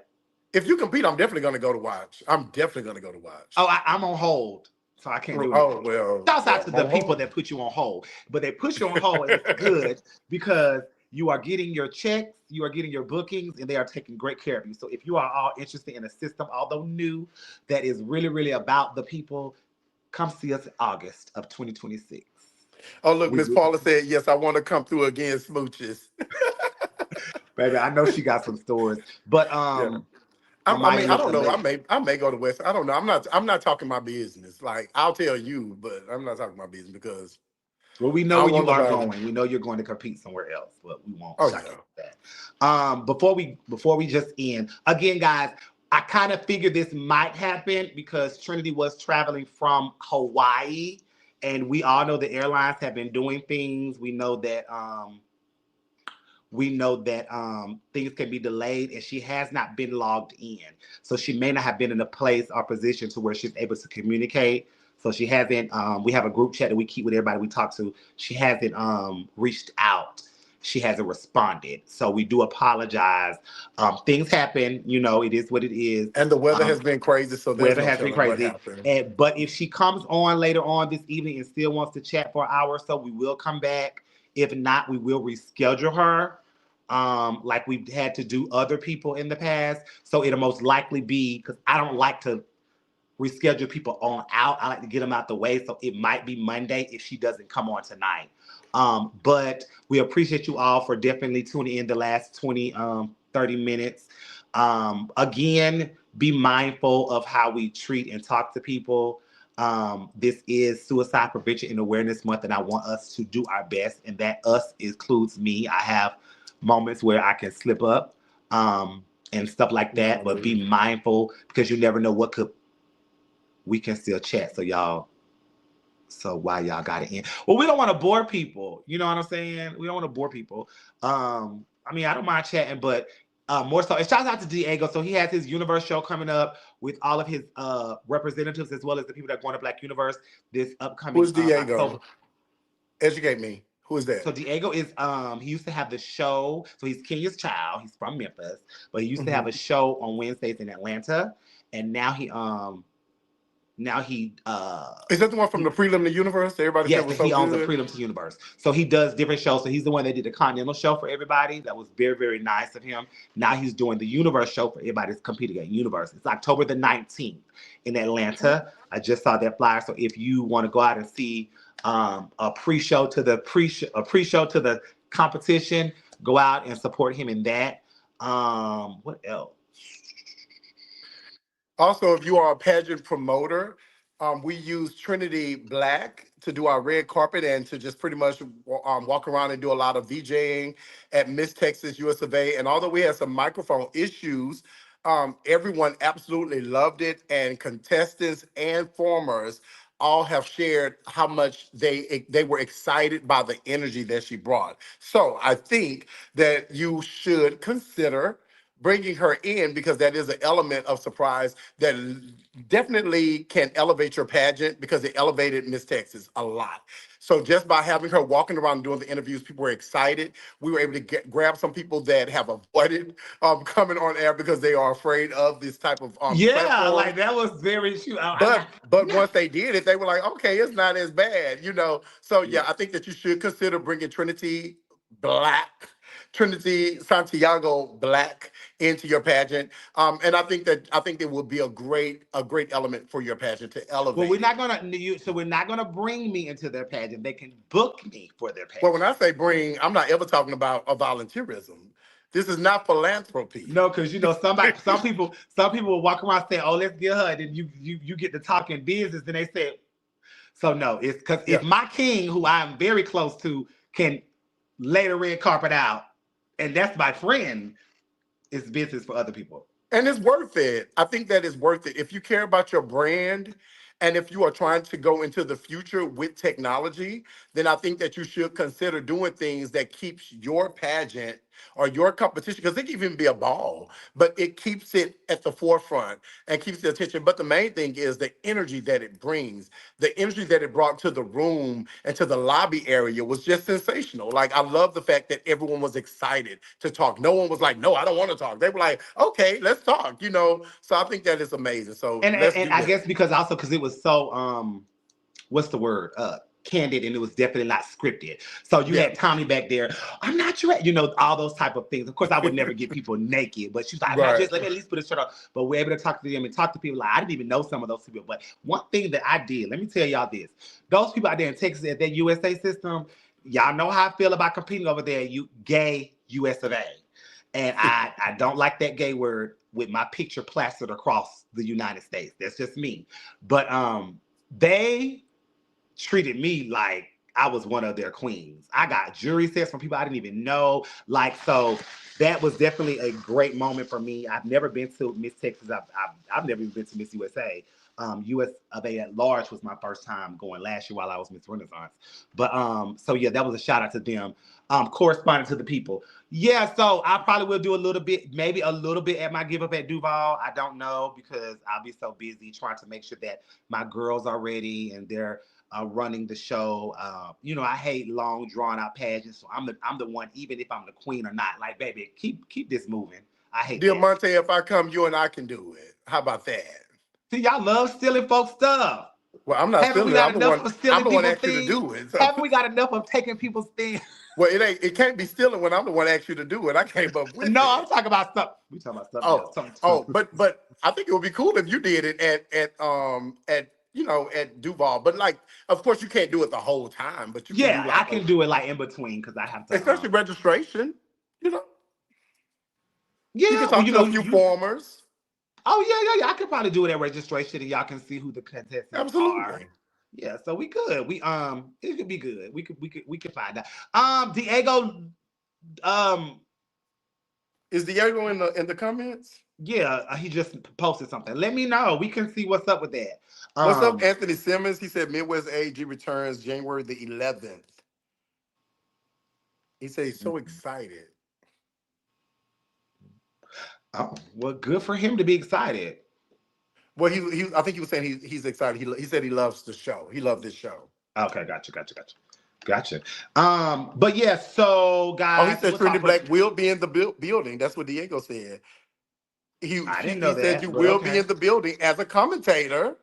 If you compete, I'm definitely going to go to watch. I'm definitely going to go to Oh, watch. I'm on hold, so I can't do Oh, anything. well, Shouts out well, to the ho, people ho. that put you on hold, but they put you on hold, and it's good because you are getting your checks, you are getting your bookings, and they are taking great care of you. So if you are all interested in a system, although new, that is really, really about the people, come see us in August of 2026. Oh, look, We, Miss Paula said, yes, I want to come through again, smooches. baby, I know she got some stories, but Yeah. I mean, Remind me I of don't the know. lady. I may go to West. I don't know. I'm not talking my business. Like I'll tell you, but I'm not talking my business because Well, we I know don't where want you are nobody. going. We know you're going to compete somewhere else, but we won't Oh shock you yeah. with that. Before we just end again, guys. I kind of figured this might happen because Trinity was traveling from Hawaii, and we all know the airlines have been doing things. We know that things can be delayed, and she has not been logged in, so she may not have been in a place or position to where she's able to communicate. So she hasn't. We have a group chat that we keep with everybody we talk to. She hasn't reached out. She hasn't responded. So we do apologize. Things happen. It is what it is. And the weather Um, has been crazy, so there's Weather no has been telling what crazy. happened. But if she comes on later on this evening and still wants to chat for an hour or so, we will come back. If not, we will reschedule her, like we've had to do other people in the past. So it'll most likely be because I don't like to reschedule people on out. I like to get them out the way. So it might be Monday if she doesn't come on tonight. But we appreciate you all for definitely tuning in the last 20, 30 minutes. Again, be mindful of how we treat and talk to people. This is Suicide Prevention and Awareness Month, and I want us to do our best. And that us includes me. I have moments where I can slip up and stuff like that, but be mindful because you never know what could we can still chat. So why y'all got it in? Well, we don't want to bore people. You know what I'm saying? We don't want to bore people. I mean, I don't mind chatting, but more so. And shout out to Diego. So he has his Universe show coming up with all of his representatives as well as the people that are going to Black Universe this Who upcoming is Diego? October. Educate me. Who is that? So Diego is he used to have the show. So he's Kenya's child. He's from Memphis, but he used to have Hmm. a show on Wednesdays in Atlanta, and now Is that the one from the he prelim to universe? Everybody said yes, was that so he owns the good. Freedom to Universe. So he does different shows. So he's the one that did the Continental show for everybody. That was very, very nice of him. Now he's doing the Universe show for everybody that's competing at Universe. It's October the 19th in Atlanta. I just saw that flyer. So if you want to go out and see a pre-show to the pre-show to the competition, go out and support him in that. What else? Also, if you are a pageant promoter, we use Trinity Black to do our red carpet and to just pretty much walk around and do a lot of VJing at Miss Texas US of A. And although we had some microphone issues, everyone absolutely loved it, and contestants and formers all have shared how much they were excited by the energy that she brought. So I think that you should consider bringing her in because that is an element of surprise that definitely can elevate your pageant because it elevated Miss Texas a lot. So just by having her walking around and doing the interviews, people were excited. We were able to grab some people that have avoided coming on air because they are afraid of this type of Yeah, platform. like that was very true. I'm not. But No. once they did it, they were like, okay, it's not as bad, you know. So yeah, Yeah. I think that you should consider bringing Black, Trinity Santiago Black into your pageant. And I think it will be a great element for your pageant to Well, elevate it. we're not gonna bring me into their pageant. They can book me for their Well, when pageant. I say bring, I'm not ever talking about a volunteerism. This is not philanthropy. No, because some people will walk around saying, "Oh, let's get her," and then you get to talking business, and they say, "So no, it's because Yeah. if my king, who I'm very close to, can lay the red carpet out, and that's my friend, it's business for other people." And it's worth it. I think that is worth it. If you care about your brand and if you are trying to go into the future with technology, then I think that you should consider doing things that keeps your pageant or your competition, because it can even be a ball, but it keeps it at the forefront and keeps the attention. But the main thing is the energy that it brings, the energy that it brought to the room and to the lobby area was just sensational. Like, I love the fact that everyone was excited to talk. No one was like, no, I don't want to talk. They were like, okay, let's talk, you know? So I think that is amazing. So let's And do I that. guess because it was so what's the word? Candid, and it was definitely not scripted. So you Yeah. had Tommy back there. I'm not dressed, all those type of things. Of course, I would never get people naked, but she's like, I'm not Right. dressed. Let me at least put a shirt on. But we're able to talk to them and talk to people. Like I didn't even know some of those people. But one thing that I did, let me tell y'all this: those people out there in Texas at that USA system, y'all know how I feel about competing over there. You gay US of A. And I don't like that gay word with my picture plastered across the United States. That's just me. But they treated me like I was one of their queens. I got jury sets from people I didn't even know. Like, so that was definitely a great moment for me. I've never been to Miss Texas. I've never even been to Miss USA. US of A at large was my first time going last year while I was Miss Renaissance. But so yeah, that was a shout out to them. Corresponding to the people. Yeah, so I probably will do a little bit, maybe a little bit at my give up at Duval. I don't know because I'll be so busy trying to make sure that my girls are ready and they're running the show. I hate long drawn out pageants, so I'm the one, even if I'm the queen or not. Like, baby, keep this moving. I hate that. Diamante, if I come, you and I can do it. How about that? See, y'all love stealing folks' stuff. Well, I'm not Haven't we stealing it. got enough of I'm stealing the one people's that asked you to things? do it. So, Haven't we got enough of taking people's things? well, it can't be stealing when I'm the one that asked you to do it. I came up with No, I'm it. talking about stuff. We talking about something else. Oh, but I think it would be cool if you did it at Duval. But like, of course, you can't do it the whole time. But you can do Yeah, I like can do it like in between because I have to. especially registration. You know, you can Yeah, well, talk to a few formers. Oh yeah. I could probably do it at registration, and y'all can see who the contestants are. Absolutely. Yeah, so we could. It could be good. We could find out. Diego, um, Is Diego in the comments? yeah, he just posted something. Let me know. We can see what's up with that. What's up, Um, Anthony Simmons? He said Midwest AG returns January the 11th. He said he's so excited. oh, well, good for him to be excited. Well, I think he was saying he's excited. He said he loves the show. He loved this show. Okay, gotcha. But yeah, so Oh, he guys, said we'll Trinity talk for. Black will be in the building. That's what Diego said. I didn't He know said you that, but will be okay. in the building as a commentator.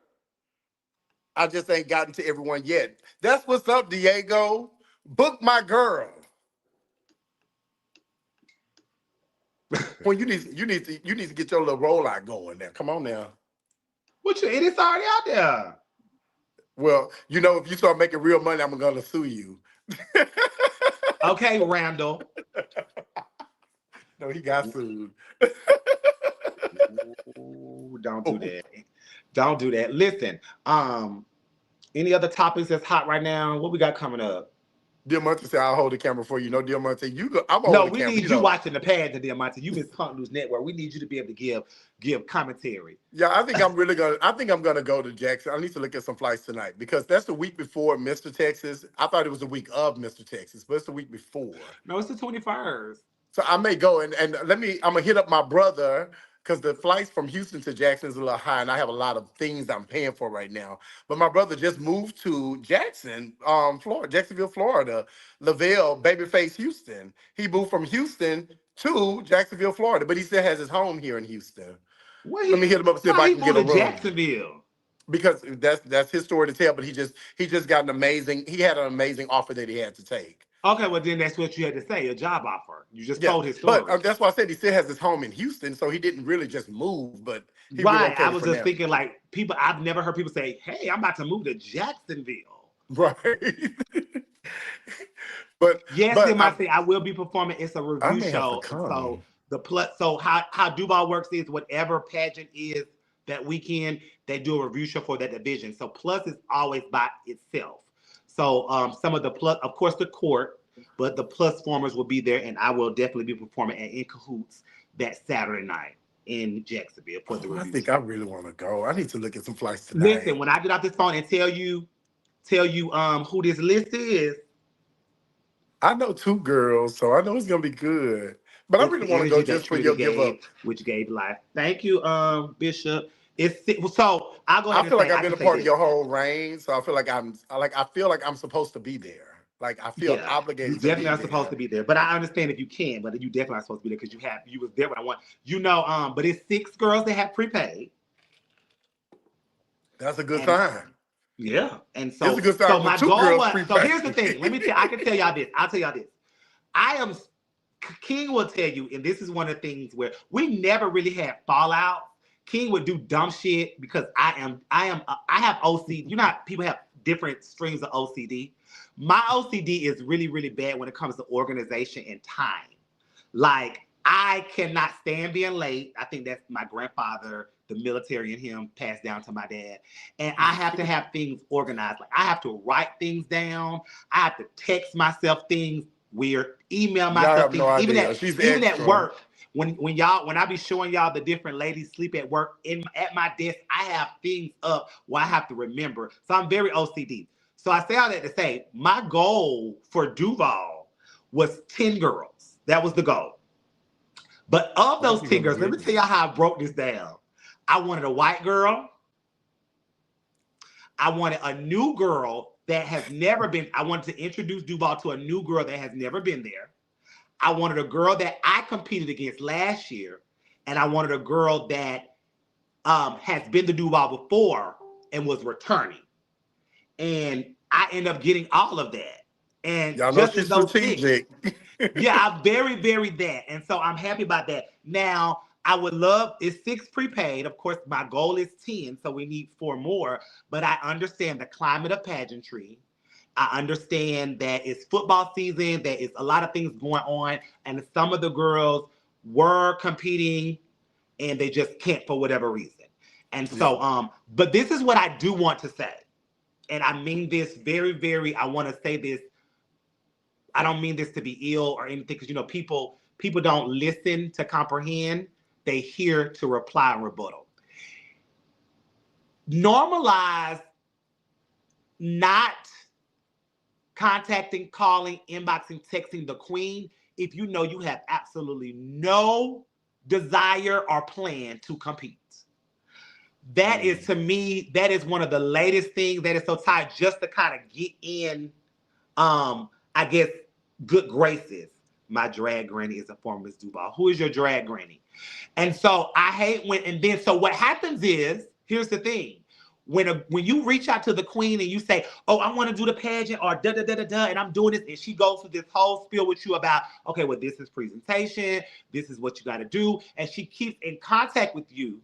I just ain't gotten to everyone yet. That's what's up, Diego. Book my girl. When you need to get your little rollout going there. Come on now. It's already out there. Well, if you start making real money, I'm gonna sue you. Okay, Randall. No, he got sued. Ooh, don't do Oh, that. Don't do that. Listen, any other topics that's hot right now? What we got coming up? Diamante said, "I'll hold the camera for you." No, Diamante, you go. I'm gonna No, hold the we camera. need you watching the pads and Diamante. You miss Punk News Network. We need you to be able to give commentary. Yeah, I think I'm really gonna. I think I'm gonna go to Jackson. I need to look at some flights tonight because that's the week before Mr. Texas. I thought it was the week of Mr. Texas, but it's the week before. No, it's the 21st. So I may go and let me. I'm gonna hit up my brother because the flights from Houston to Jackson is a little high, and I have a lot of things I'm paying for right now. But my brother just moved to Jackson, Florida, Jacksonville, Florida. Lavelle, Babyface, Houston. He moved from Houston to Jacksonville, Florida, but he still has his home here in Houston. Let me hit him up and see if Why I he can get moved a to room Jacksonville? because that's his story to tell. But he just got an amazing. He had an amazing offer that he had to take. Okay, well then that's what you had to say, a job offer. You just Yes, told his but story. that's why I said he still has his home in Houston, so he didn't really just move, but he Right. I relocated was for just now. thinking like people I've never heard people say, "Hey, I'm about to move to Jacksonville." Right. but Yes, but I Diamante, I will be performing. It's a I review may have to show. And so come. how Duval works is whatever pageant is that weekend, they do a review show for that division. So Plus is always by itself. So some of the Plus, of course, the court, but the Plus formers will be there, and I will definitely be performing at In Cahoots that Saturday night in Jacksonville for the Oh, I review think show. I really want to go. I need to look at some flights Listen, tonight. when I get off this phone and tell you who this list is, I know two girls, so I know it's gonna be good. But I it's really the want to go energy that just for Trinity your give up. gave, which gave life. Thank you, Bishop. So I'll go I ahead and feel like say I've I been can a say part of this. your whole reign, so I feel like I'm supposed to be there. Like I feel Yeah, you obligated to definitely be are supposed there. to be there. But I understand if you can, but you definitely are supposed to be there because you was there when I want. But it's 6 girls that have prepaid. That's a good And sign. yeah. And It's a so good so sign when my two goal girls was so prepay. here's the thing. I can tell y'all this. I'll tell y'all this. I am King will tell you, and this is one of the things where we never really had fallout. King would do dumb shit because I have OCD. You know how people have different streams of OCD. My OCD is really, really bad when it comes to organization and time. Like I cannot stand being late. I think that's my grandfather, the military in him, passed down to my dad. And I have to have things organized. Like I have to write things down. I have to text myself things weird, email Y'all myself have no things. idea. She's Even at extra. work, when I be showing y'all the different ladies sleep at work at my desk, I have things up where I have to remember. So I'm very OCD. So I say all that to say my goal for Duval was 10 girls. That was the goal. But of Well, those you're 10 gonna girls, let me get tell it. y'all how I broke this down. I wanted a white girl. I wanted a new girl that has never been. I wanted to introduce Duval to a new girl that has never been there. I wanted a girl that I competed against last year. And I wanted a girl that has been to Duval before and was returning. And I end up getting all of that. And Y'all know just she's in those six, strategic. yeah, I'm very, very that. And so I'm happy about that. Now, I would love, it's six prepaid. Of course, my goal is 10, so we need four more. But I understand the climate of pageantry. I understand that it's football season, that it's a lot of things going on, and some of the girls were competing and they just can't for whatever reason. And Yeah. so, but this is what I do want to say. And I mean this very, very, I want to say this. I don't mean this to be ill or anything, because people don't listen to comprehend. They hear to reply and rebuttal. Normalize not contacting, calling, inboxing, texting the queen if you know you have absolutely no desire or plan to compete. That is, to me, that is one of the latest things that is so tied just to kind of get in, I guess, good graces. My drag granny is a former Miss Duval. Who is your drag granny? And so I hate when, and then so what happens is, here's the thing. When you reach out to the queen and you say, "Oh, I want to do the pageant," or da da da da da, and I'm doing this, and she goes through this whole spiel with you about, okay, well, this is presentation, this is what you got to do, and she keeps in contact with you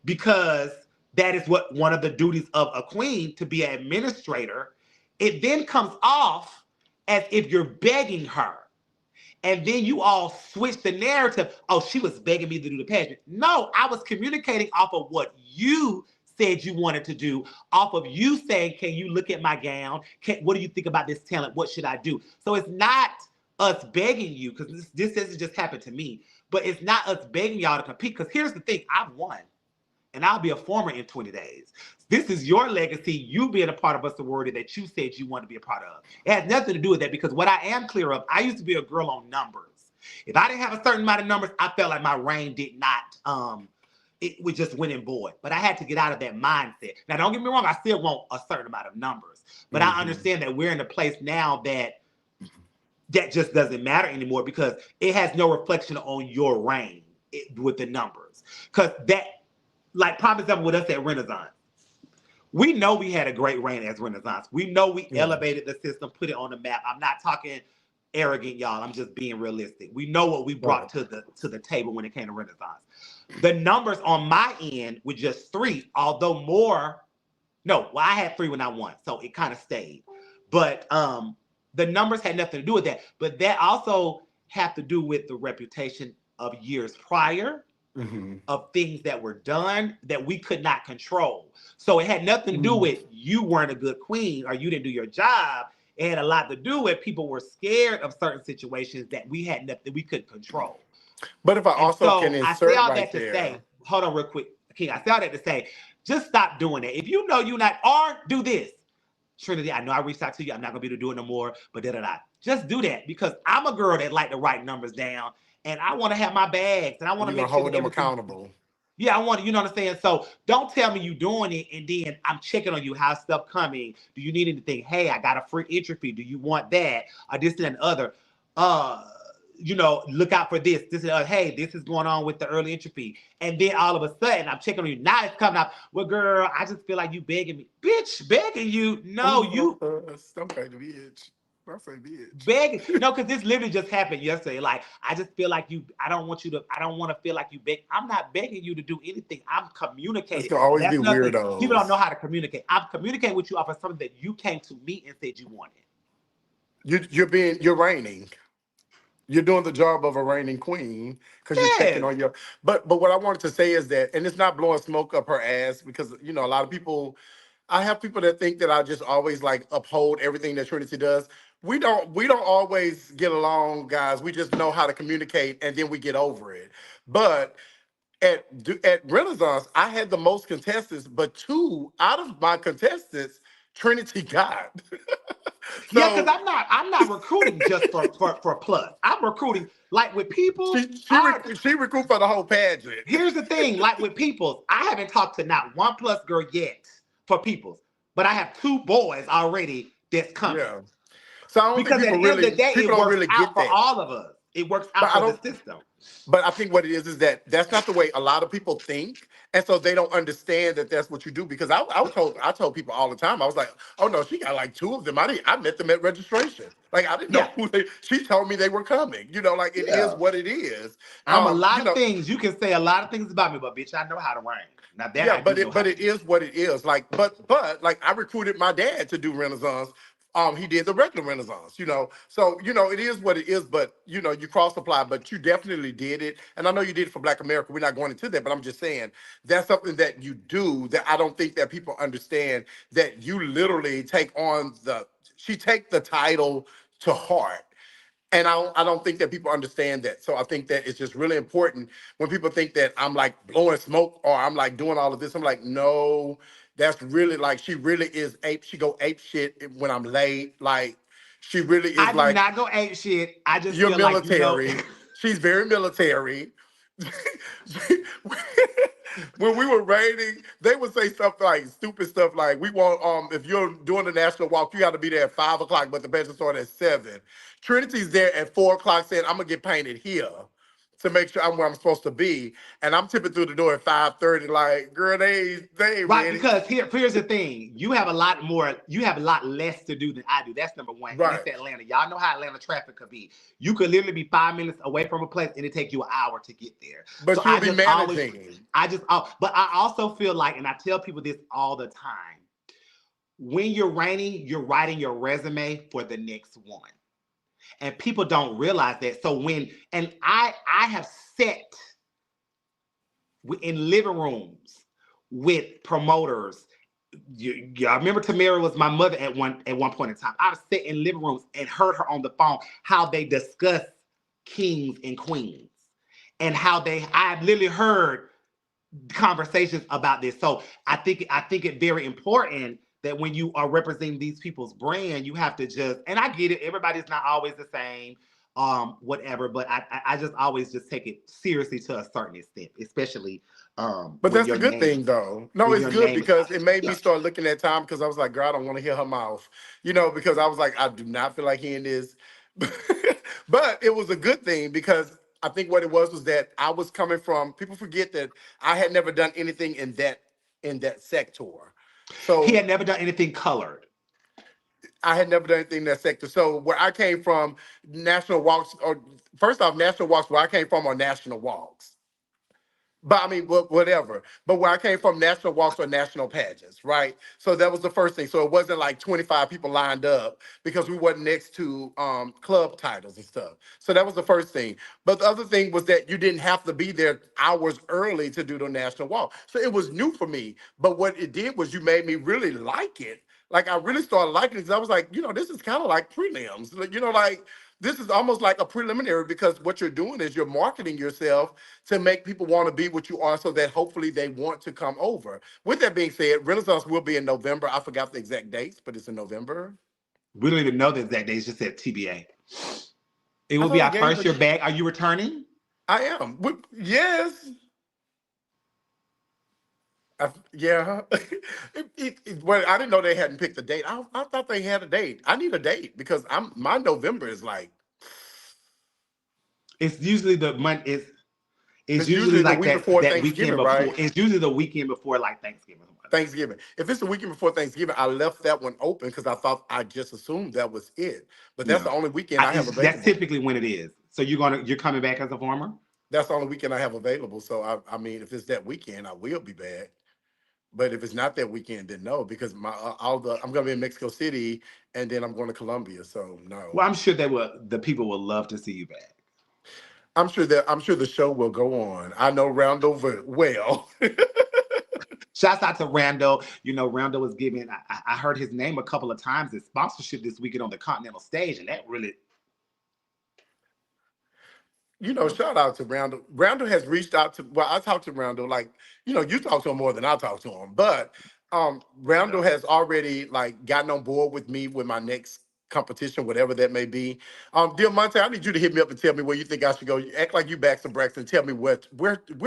because that is what one of the duties of a queen, to be an administrator. It then comes off as if you're begging her. And then you all switch the narrative. Oh, she was begging me to do the pageant. No, I was communicating off of what you said you wanted to do, off of you saying, can you look at my gown? What do you think about this talent? What should I do? So it's not us begging you, because this doesn't just happen to me, but it's not us begging y'all to compete. Because here's the thing, I've won. And I'll be a former in 20 days. This is your legacy, you being a part of a sorority that you said you want to be a part of. It has nothing to do with that, because what I am clear of, I used to be a girl on numbers. If I didn't have a certain amount of numbers, I felt like my reign did not, it was just winning void. But I had to get out of that mindset. Now, don't get me wrong, I still want a certain amount of numbers. But I understand that we're in a place now that just doesn't matter anymore, because it has no reflection on your reign with the numbers. Because that, like, prime example with us at Renaissance, we know we had a great reign as Renaissance. We know we Yeah. elevated the system, put it on the map. I'm not talking arrogant, y'all. I'm just being realistic. We know what we brought Right. to the table when it came to Renaissance. The numbers on my end were just three, although more. No, well, I had three when I won, so it kind of stayed. But the numbers had nothing to do with that. But that also had to do with the reputation of years prior, Mm-hmm. of things that were done that we could not control. So it had nothing to do with you weren't a good queen or you didn't do your job. It had a lot to do with people were scared of certain situations that we had nothing we couldn't control. But if I And also can so I say insert all right that to there, say, hold on real quick, King. I say all that to say, just stop doing that. If you know you're not, or do this. Trinity, I know I reached out to you. I'm not gonna be able to do it no more, but da da da. Just do that, because I'm a girl that like to write numbers down, and I want to have my bags, and I want to you're gonna make sure hold that them everything. accountable. Yeah, I want, you know what I'm saying? So don't tell me you doing it and then I'm checking on you. How's stuff coming? Do you need anything? Hey, I got a free entry fee. Do you want that? Or this and that and other. Uh, look out for this. This is hey, this is going on with the early entry fee. And then all of a sudden I'm checking on you. Now it's coming out. Well, girl, I just feel like you begging me. Bitch, begging you. No, you Don't pay the bitch. I say bitch. begging. No, because this literally just happened yesterday. Like, I just feel like you, I don't want you to, I don't want to feel like you beg. I'm not begging you to do anything. I'm It's communicating. gonna And always be that's nothing. People don't know weirdos. how to communicate. I'm communicating with you off of something that you came to me and said you wanted. You're reigning. You're doing the job of a reigning queen because you're checking Yes. on your. But what I wanted to say is that, and it's not blowing smoke up her ass because a lot of people. I have people that think that I just always like uphold everything that Trinity does. We don't always get along, guys. We just know how to communicate and then we get over it. But at Renaissance, I had the most contestants, but two out of my contestants, Trinity got. Yeah, because So I'm not recruiting just for plus. I'm recruiting like with peoples. she recruited for the whole pageant. Here's the thing, like with peoples, I haven't talked to not one plus girl yet for peoples, but I have two boys already that's coming. Yeah. So I don't think Because at the end of the day, people it don't works really out get for that. all of us. It works But out I for the don't. system. But I think what it is that that's not the way a lot of people think, and so they don't understand that that's what you do. Because I told people all the time, I was like, oh no, she got like two of them. I met them at registration. Like I didn't know Yeah, who they. She told me they were coming. Like it is yeah. what it is. I'm a lot You of know, things. You can say a lot of things about me, but bitch, I know how to rain. Now that Yeah, I do but know it how but to it do. is what it is. Like, but like I recruited my dad to do Renaissance. He did the regular Renaissance. So it is what it is. But you cross apply, but you definitely did it, and I know you did it for Black America. We're not going into that, but I'm just saying that's something that you do that I don't think that people understand. That you literally take on she take the title to heart. And I don't think that people understand that. So I think that it's just really important when people think that I'm like blowing smoke or I'm like doing all of this. I'm like, no, that's really like she really is ape. She go ape shit when I'm late. Like she really is I do like not go ape shit. I just you're feel like military. She's very military. When we were raiding, they would say stuff like stupid stuff like we want if you're doing the national walk, you got to be there at 5 o'clock, but the pageant started at 7. Trinity's there at 4 o'clock saying, I'm gonna get painted here to make sure I'm where I'm supposed to be. And I'm tipping through the door at 5:30, like, girl, they ain't right, ready. because here's the thing. You have a lot less to do than I do. That's number one. And it's Right. Atlanta. Y'all know how Atlanta traffic could be. You could literally be 5 minutes away from a place and it take you an hour to get there. So But you'll be managing. but I also feel like, and I tell people this all the time, when you're writing your resume for the next one. And people don't realize that. So and I have sat in living rooms with promoters. I remember Tamara was my mother at one point in time. I've sat in living rooms and heard her on the phone how they discuss kings and queens and how I've literally heard conversations about this. So I think it's very important that when you are representing these people's brand, you have to just, and I get it, everybody's not always the same, whatever, but I just always just take it seriously to a certain extent, especially But that's a good thing, though. No, when it's your good name is because out it there. made me Yeah. start looking at time because I was like, girl, I don't want to hear her mouth, because I was like, I do not feel like hearing this. But it was a good thing because I think what it was that I was coming from. People forget that I had never done anything in that sector. He So had never done anything colored. I had never done anything in that sector. So where I came from, national walks, or first off, national walks where I came from are national walks. But I mean, whatever. But where I came from, national walks are national pageants, right? So that was the first thing. So it wasn't like 25 people lined up because we weren't next to club titles and stuff. So that was the first thing. But the other thing was that you didn't have to be there hours early to do the national walk. So it was new for me. But what it did was you made me really like it. Like I really started liking it because I was like, this is kind of like prelims. Like this is almost like a preliminary because what you're doing is you're marketing yourself to make people want to be what you are so that hopefully they want to come over. With that being said, Renaissance will be in November. I forgot the exact dates, but it's in November. We don't even know the exact dates, just said TBA. It I will thought be they our gave first a. year back. Are you returning? I am. Yes. Yeah. Well, I didn't know they hadn't picked a date. I thought they had a date. I need a date because my November is like It's usually the month. It's it's usually usually the like week that before that weekend Thanksgiving, before. right? It's usually the weekend before like Thanksgiving. Thanksgiving. If it's the weekend before Thanksgiving, I left that one open because I just assumed that was it. But that's Yeah, the only weekend I have that's available. typically when it is. So you're coming back as a farmer. That's the only weekend I have available. So I mean, if it's that weekend, I will be back. But if it's not that weekend, then no, because I'm gonna be in Mexico City and then I'm going to Colombia. So no. Well, I'm sure they will. The people will love to see you back. I'm sure the show will go on. I know Roundel well. Shouts out to Randall. You know, Randall was giving, I heard his name a couple of times as sponsorship this weekend on the Continental stage, and that really, You know, shout out to Roundel. Roundel has reached out to. Well, I talked to Roundel. Like, you know, you talk to him more than I talk to him. But Roundel has already like gotten on board with me with my next competition, whatever that may be. Diamante, I need you to hit me up and tell me where you think I should go. You act like you Baxter Braxton. Tell me where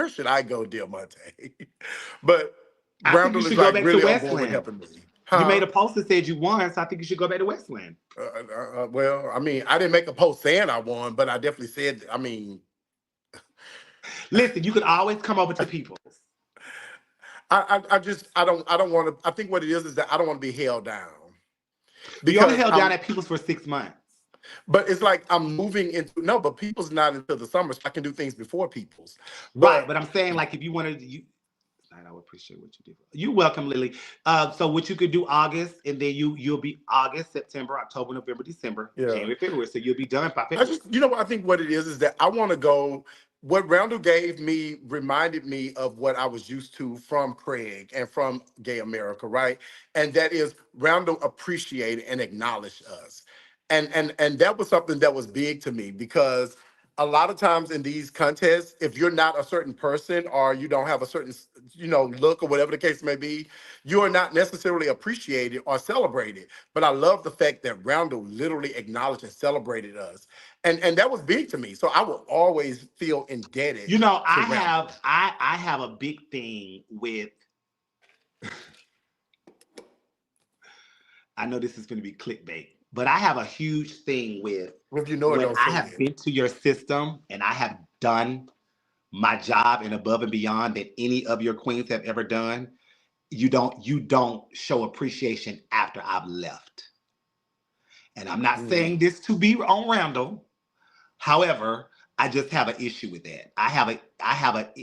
should I go, Diamante? But I think you Roundel is should go like back to really on board with Westland. helping me, You made huh? a post that said you won, so I think you should go back to Westland. Well, I mean, I didn't make a post saying I won, but I definitely said. I mean, Listen, you could always come over to People's. I just I don't want to. I think what it is that I don't want to be held down We only because held down at People's for 6 months. but it's like I'm moving into no, but people's not until the summer, so I can do things before people's. Right, But but I'm saying like if you wanted to, you I would appreciate what you did. You're welcome, Lily. So what you could do August, and then you'll be August, September, October, November, December, yeah, January, February. So you'll be done by I February. just, you know what I think what it is that I want to go. What Roundel gave me reminded me of what I was used to from Craig and from Gay America, right? And that is Roundel appreciated and acknowledged us. And that was something that was big to me because a lot of times in these contests, if you're not a certain person or you don't have a certain, you know, look or whatever the case may be, you are not necessarily appreciated or celebrated. But I love the fact that Roundel literally acknowledged and celebrated us, and that was big to me. So I will always feel indebted You know, to Roundel. I have a big thing with. I know this is going to be clickbait, but I have a huge thing with If you know it, when don't I say have it. been to your system and I have done my job and above and beyond that any of your queens have ever done. You don't show appreciation after I've left. And I'm not Mm. saying this to be on Randall. However, I just have an issue with that.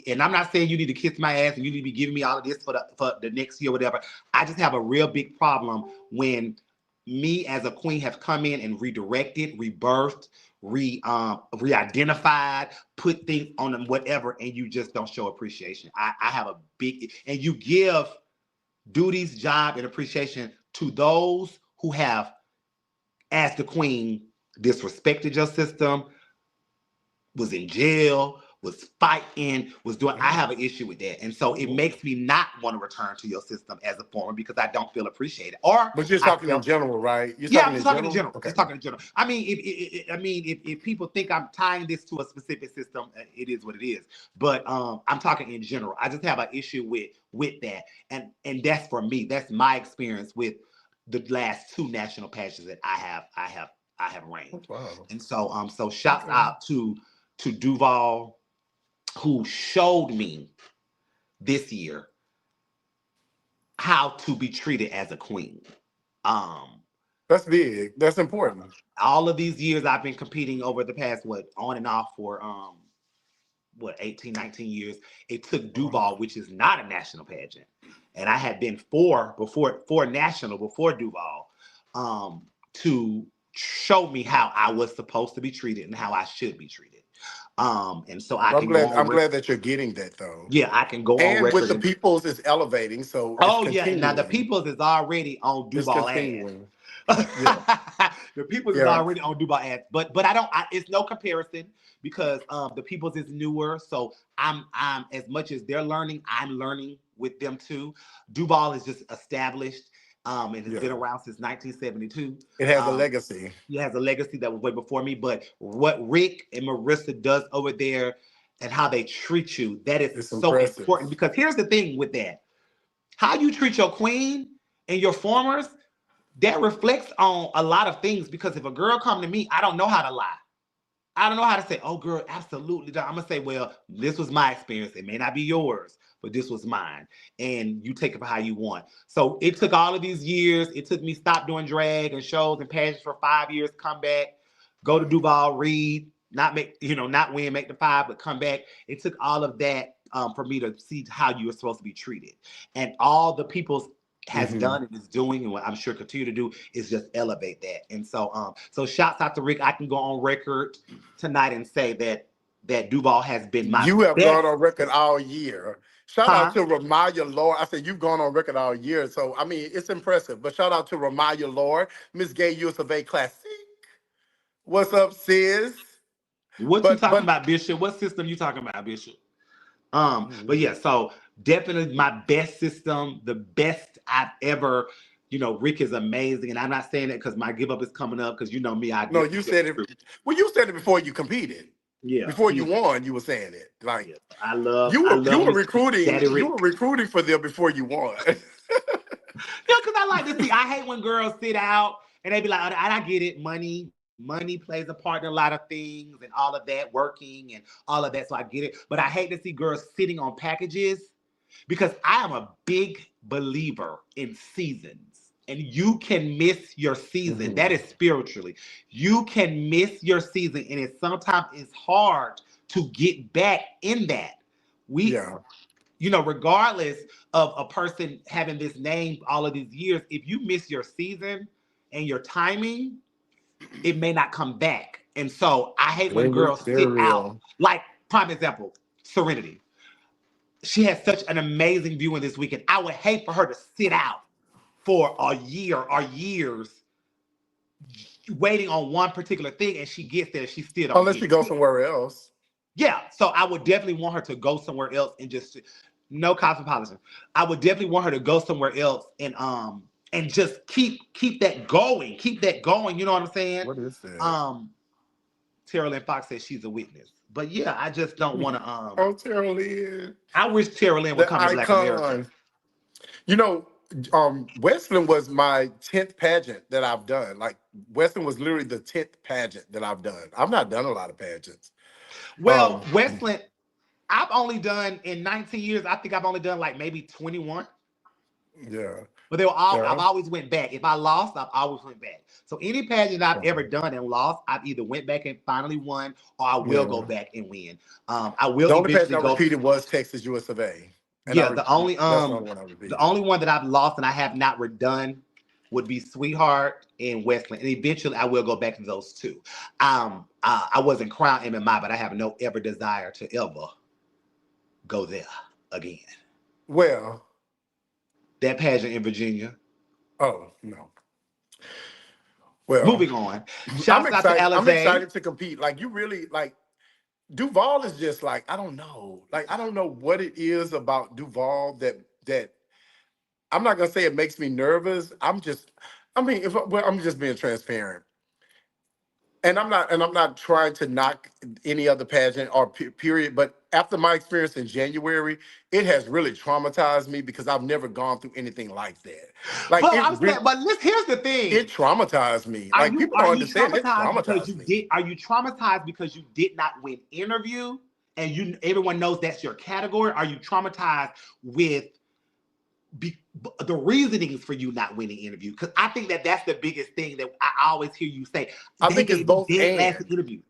And I'm not saying you need to kiss my ass and you need to be giving me all of this for the next year, whatever. I just have a real big problem when me as a queen have come in and redirected, rebirthed, re-identified, put things on them, whatever, and you just don't show appreciation. I have a big, and you give duties, job, and appreciation to those who have, as the queen, disrespected your system, was in jail, was fighting, was doing. I have an issue with that. And so it makes me not want to return to your system as a former because I don't feel appreciated. Or But you're I talking in felt, general, right? You're yeah, I'm talking just in talking in general. general. Okay. Just talking in general. I mean, if people think I'm tying this to a specific system, it is what it is. But I'm talking in general. I just have an issue with that, and that's for me. That's my experience with the last two national pageants that I have reigned. Wow. And so shouts Okay. out to Duval, who showed me this year how to be treated as a queen. Um, That's big. That's important. all of these years I've been competing over the past on and off for 18, 19 years. It took Wow. Duval, which is not a national pageant, and I had been four national before Duval, to show me how I was supposed to be treated and how I should be treated. And so I Well, can go on. I'm glad that you're getting that though. Yeah, I can go on And with record the and. peoples is elevating, so it's Oh yeah, and now the continuing. peoples is already on It's Duval ass. continuing. Yeah. The people's is Yeah. already on Duval ass, but I don't. It's no comparison because the people's is newer. So I'm as much as they're learning, I'm learning with them too. Duval is just established, and has been Yeah. around since 1972. It has a Um, legacy. he has a legacy that was way before me. But what Rick and Marissa does over there and how they treat you, that is It's so important. impressive. Because here's the thing with that: how you treat your queen and your formers, that reflects on a lot of things. Because if a girl come to me, I don't know how to lie. I don't know how to say, oh girl, absolutely. I'm gonna say, well, this was my experience. It may not be yours, but this was mine. And you take it for how you want. So it took all of these years. It took me stop doing drag and shows and pageants for 5 years, come back, go to Duval, read, not make, not win, make the five, but come back. It took all of that for me to see how you were supposed to be treated. And all the people's has Hmm. done and is doing, and what I'm sure continue to do is just elevate that. And so shouts out to Rick. I can go on record tonight and say that that Duval has been my You have gone best. on record all year. Shout out Huh? to Ramaya Lord. I said you've gone on record all year. So I mean it's impressive. But shout out to Ramaya Lord. Miss Gay US of A Classic. What's up, sis? What you talking But about, Bishop? What system you talking about, Bishop? But Mhm. yeah, so definitely my best system, the best I've ever. Rick is amazing, and I'm not saying that because my give up is coming up. Because you know me, I No, definitely you get said it. through. Well, you said it before you competed. Yeah, Before you won, you were saying it. Like yeah. I love, you I were you love were me recruiting, Daddy you were Rick. recruiting for them before you won. Yeah, because I like to see. I hate when girls sit out and they be like, I get it. Money plays a part in a lot of things and all of that, working and all of that. So I get it. But I hate to see girls sitting on packages because I am a big believer in seasons. And you can miss your season. That Mhm. is spiritually. You can miss your season, and it sometimes it's hard to get back in that. We Yeah. regardless of a person having this name all of these years, if you miss your season and your timing, it may not come back. And so I hate when Very, girls very sit out. real. Like, prime example, Serenity. She had such an amazing viewing this weekend. I would hate for her to sit out for a year or years waiting on one particular thing and she gets there and she still don't Unless get you it. go somewhere else. Yeah, so I would definitely want her to go somewhere else and just no cosmopolitan. I would definitely want her to go somewhere else and just keep that going, keep that going. You know what I'm saying? What is that? Um, Tara Lynn Fox says she's a witness, but yeah, I just don't want to. Oh, Tara Lynn, I wish Tara Lynn would the come to Black America. icon. You know, Westland was my 10th pageant that I've done. Like Westland was literally the 10th pageant that I've done. I've not done a lot of pageants. Well, Um, Westland, I've only done in 19 years. I think I've only done like maybe 21. yeah, But they were all. I've yeah. always went back. If I lost, I've always went back. So any pageant I've ever Um, done and lost, I've either went back and finally won, or I will go yeah. back and win. I will The only pageant eventually I go. repeated was Texas US of A. And Yeah, that's the only one I the repeated. only one that I've lost and I have not redone would be Sweetheart and Westland, and eventually I will go back to those two. I wasn't Crown MMI, but I have no ever desire to ever go there again. Well, That pageant in Virginia. oh no. Well, Moving on. I'm Shouts out to excited. I'm Alizé. excited to compete. Like you really like Duval is just like I don't know. Like I don't know what it is about Duval that I'm not gonna say it makes me nervous. I mean, if well, I'm just being transparent. And I'm not trying to knock any other pageant or period, but after my experience in January, it has really traumatized me because I've never gone through anything like that. Like Well, I'm saying, but here's the it thing. traumatized me. Are Like you people are don't you understand. It traumatized because traumatized you me. did are you traumatized because you did not win interview and you everyone knows that's your category? Are you traumatized with be, the reasonings for you not winning interview? Because I think that that's the biggest thing that I always hear you say. I They think it's gave me both dead last and. interview.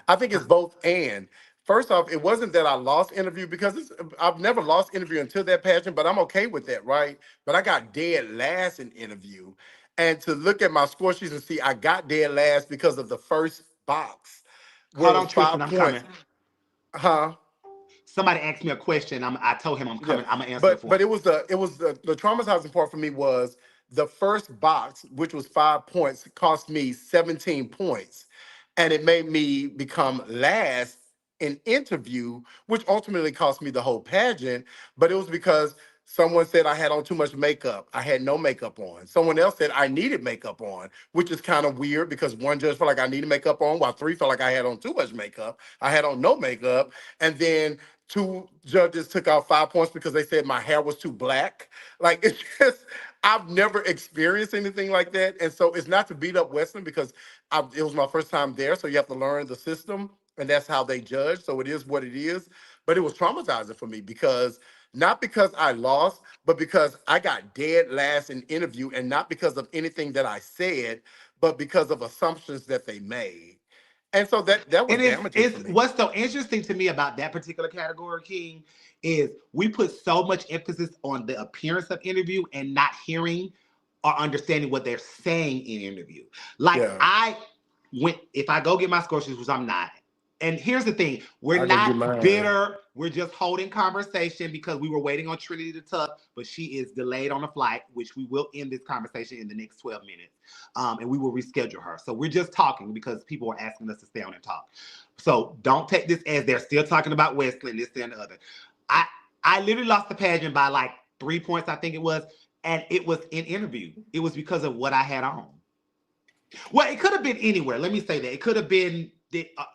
I think it's both and. First off, it wasn't that I lost interview because I've never lost interview until that pageant, but I'm okay with that, right? But I got dead last in interview. And to look at my score sheets and see I got dead last because of the first box where it Hold was on, Tristan, 5 I'm coming. points. Huh? Somebody asked me a question. I told him I'm Yeah, coming. I'm gonna answer it but for him. the traumatizing part for me was the first box, which was 5 points, cost me 17 points, and it made me become last in interview, which ultimately cost me the whole pageant. But it was because someone said I had on too much makeup. I had no makeup on. Someone else said I needed makeup on, which is kind of weird because one judge felt like I needed makeup on, while three felt like I had on too much makeup. I had on no makeup, and then two judges took out 5 points because they said my hair was too black. Like it's just, I've never experienced anything like that. And so it's not to beat up Western because it was my first time there. So you have to learn the system and that's how they judge. So it is what it is. But it was traumatizing for me because not because I lost, but because I got dead last in interview and not because of anything that I said, but because of assumptions that they made. And so that was And it's damaging for it's me. what's so interesting to me about that particular category, King, is we put so much emphasis on the appearance of interview and not hearing or understanding what they're saying in interview. Like Yeah. I went, if I go get my score sheets, which I'm not, and here's the thing, we're I gotta get not mine. bitter. We're just holding conversation because we were waiting on Trinity to talk, but she is delayed on a flight, which we will end this conversation in the next 12 minutes. And we will reschedule her. So we're just talking because people are asking us to stay on and talk. So don't take this as they're still talking about Wesley and this and the other. I I literally lost the pageant by like 3 points, I think it was, and it was in interview. It was because of what I had on. Well, it could have been anywhere. Let me say that. It could have been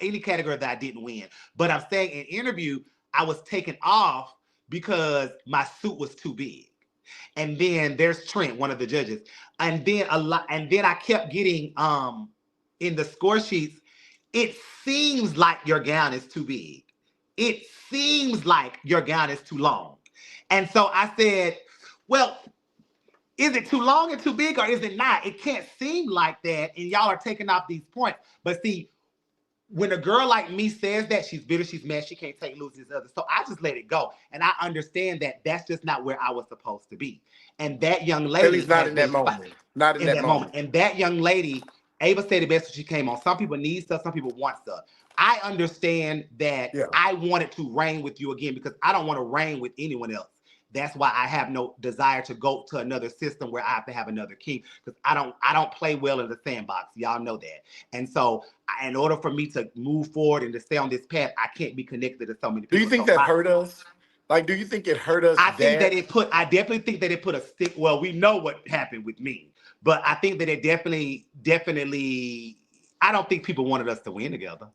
any category that I didn't win. But I'm saying in interview, I was taken off because my suit was too big. And then there's Trent, one of the judges. And then I kept getting in the score sheets, it seems like your gown is too big. It seems like your gown is too long. And so I said, well, is it too long and too big, or is it not? It can't seem like that, and y'all are taking off these points. But see, when a girl like me says that, she's bitter, she's mad, she can't take losing this other. So I just let it go. And I understand that that's just not where I was supposed to be. And that young At lady least not has in that been moment. Not in in that that moment. moment. And that young lady, Ava said it best when she came on. Some people need stuff, some people want stuff. I understand that Yeah. I wanted to reign with you again because I don't want to reign with anyone else. That's why I have no desire to go to another system where I have to have another king because I don't play well in the sandbox. Y'all know that. And so in order for me to move forward and to stay on this path, I can't be connected to so many Do you people. think So that hurt us? Like, do you think it hurt us that? I definitely think that it put a stick. Well, we know what happened with me, but I think that it definitely, I don't think people wanted us to win together.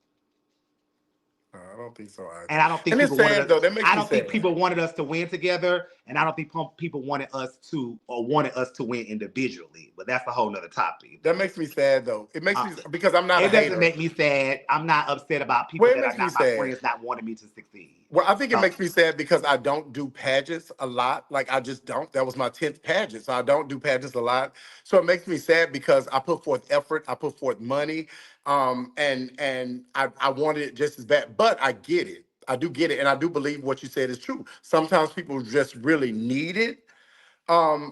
I don't think so And either. I don't think And it's people wanted sad us. though. That makes I me don't think sad. people wanted us to win together, and I don't think people wanted us to win individually. But that's a whole nother topic. That makes me sad though. It makes Uh, me because I'm not a it doesn't hater. make me sad. I'm not upset about people Well, it that are makes me not my sad. friends not wanting me to succeed. Well, I think it So makes me sad because I don't do pageants a lot. Like I just don't. That was my 10th pageant. So I don't do pageants a lot. So it makes me sad because I put forth effort, I put forth money, and I wanted it just as bad. But I get it. I do get it. And I do believe what you said is true. Sometimes people just really need it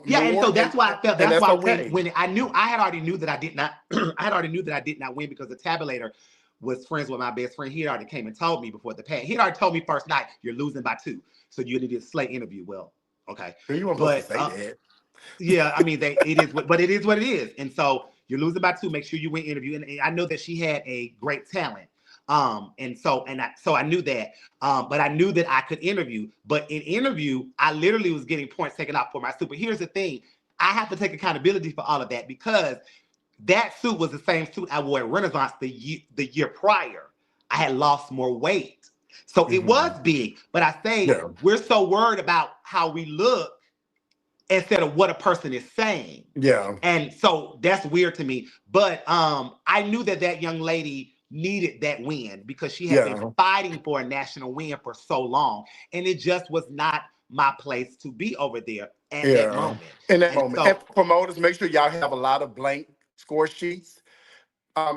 yeah, and so more that's why I felt. and That's that's why okay. when I knew I had already knew that I did not. I had already knew that I did not win because the tabulator was friends with my best friend. He had already came and told me before the pad. He had already told me first night you're losing by two, so you need a slate interview. Well, okay, You weren't supposed to but say that. yeah, I mean, it is, but it is what it is. And so you're losing by two. Make sure you win interview. And I know that she had a great talent. I knew that. But I knew that I could interview. But in interview, I literally was getting points taken off for my suit. But here's the thing: I have to take accountability for all of that because that suit was the same suit I wore at Renaissance the year prior. I had lost more weight, so it was Hmm. big. But I say Yeah. we're so worried about how we look instead of what a person is saying. Yeah. And so that's weird to me. But I knew that that young lady needed that win because she had been Yeah. fighting for a national win for so long. And it just was not my place to be over there at that Yeah. moment. In that And moment. And so, promoters, make sure y'all have a lot of blank score sheets.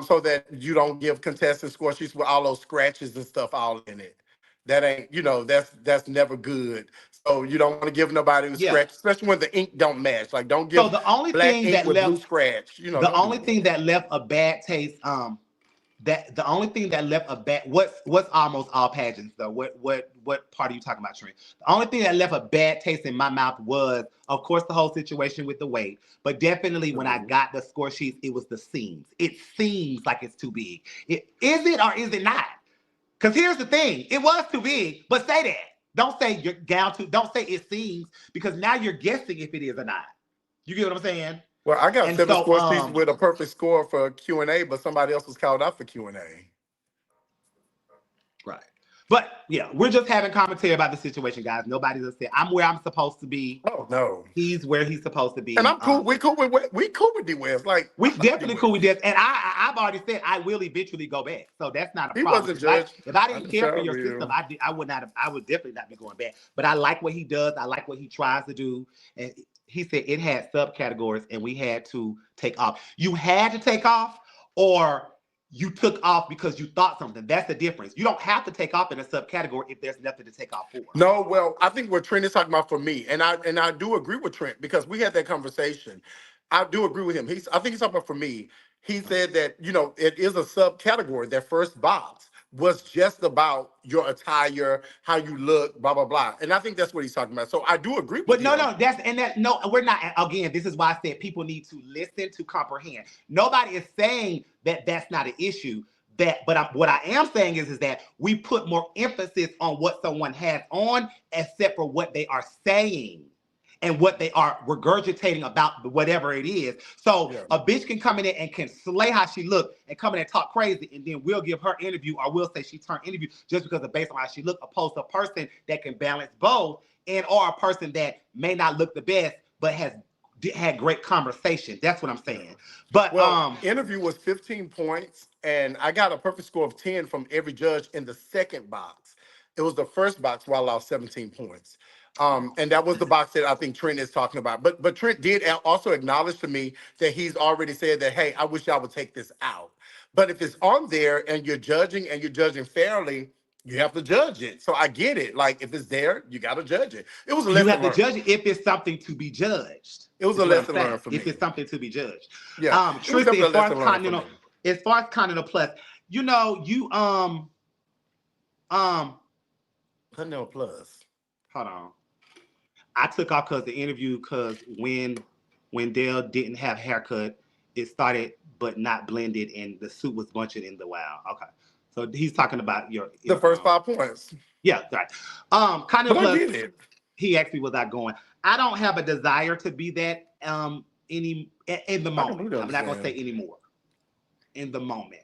So that you don't give contestant score sheets with all those scratches and stuff all in it. That ain't, that's never good. So you don't want to give nobody a yeah. scratch, especially when the ink don't match. Like don't So give black ink with blue scratch. the Don't do only that. thing that left a bad taste, that the only thing that left a bad what's almost all pageants though. What part are you talking about, Trent? The only thing that left a bad taste in my mouth was, of course, the whole situation with the weight, but definitely when I Mhm. got the score sheets, it was the seams. It seems like it's too big. Is it or is it not? Because here's the thing: it was too big, but say that. Don't say you're down to. Don't say it seems because now you're guessing if it is or not. You get what I'm saying? Well, I got And 7 so, score sheets with a perfect score for Q&A, but somebody else was called out for Q&A. right. But yeah, we're just having commentary about the situation, guys. Nobody's upset. I'm where I'm supposed to be. Oh no. He's where he's supposed to And be. I'm cool. We cool with D West. Like We I love D definitely cool with West. this. And I've already said I will eventually go back. So that's not a He problem. wasn't Because judged. if I I didn't just care for said your system, real. I would not have, I would definitely not be going back. But I like what he does. I like what he tries to do. And he said it had subcategories and we had to take off. You had to take off, or you took off because you thought something. That's the difference. You don't have to take off in a subcategory if there's nothing to take off for. No, well, I think what Trent is talking about for me, and I do agree with Trent because we had that conversation. I do agree with him. I think he's talking about for me. He said that it is a subcategory, that first box, was just about your attire, how you look, blah blah blah. And I think that's what he's talking about. So I do agree with But no, him. no, that's and that no, we're not. Again, this is why I said people need to listen to comprehend. Nobody is saying that that's not an issue. What I am saying is that we put more emphasis on what someone has on, except for what they are saying and what they are regurgitating about whatever it is. So Yeah. a bitch can come in there and can slay how she look and come in and talk crazy, and then we'll give her interview or we'll say she turned interview just because of based on how she look, opposed to a person that can balance both and or a person that may not look the best but has had great conversation. That's what I'm Yeah. saying. But Well, interview was 15 points, and I got a perfect score of 10 from every judge in the second box. It was the first box where I lost 17 points. And that was the box that I think Trent is talking about. But Trent did also acknowledge to me that he's already said that, hey, I wish y'all would take this out. But if it's on there and you're judging fairly, you have to judge it. So I get it. Like if it's there, you got to judge it. It was a you lesson have to learned. judge it if it's something to be judged. It was Is a what I'm lesson saying. learned for If me. it's something to be judged. Yeah, it was Tristan, definitely a lesson learned for me. As far as Continental Plus, you know, you um Continental Plus. hold on. I took off because the interview because when Dale didn't have haircut, it started but not blended and the suit was bunching in the wow. Okay. So he's talking about The your first 5 points. yeah, right. But Continental I Plus, get it. he asked me was I going. I don't have a desire to be that in the I moment. completely I'm not gonna understand. say anymore. In the moment.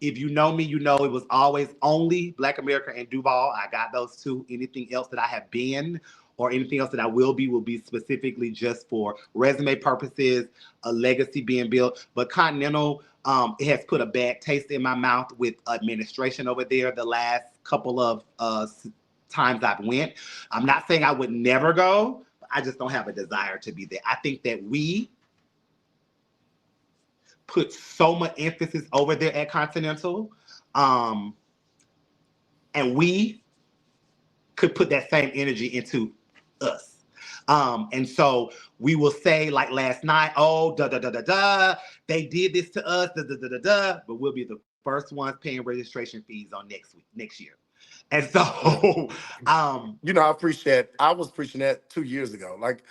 If you know me, you know it was always only Black America and Duval. I got those two. Anything else that I have been or anything else that I will be specifically just for resume purposes, a legacy being built. But Continental, it has put a bad taste in my mouth with administration over there the last couple of times I've went. I'm not saying I would never go. But I just don't have a desire to be there. I think that we put so much emphasis over there at Continental, um, and we could put that same energy into us. And so we will say, like last night, oh, da da da da da, they did this to us, da da da da da, but we'll be the first ones paying registration fees on next year. And so, You know, I was preaching that 2 years ago. Like,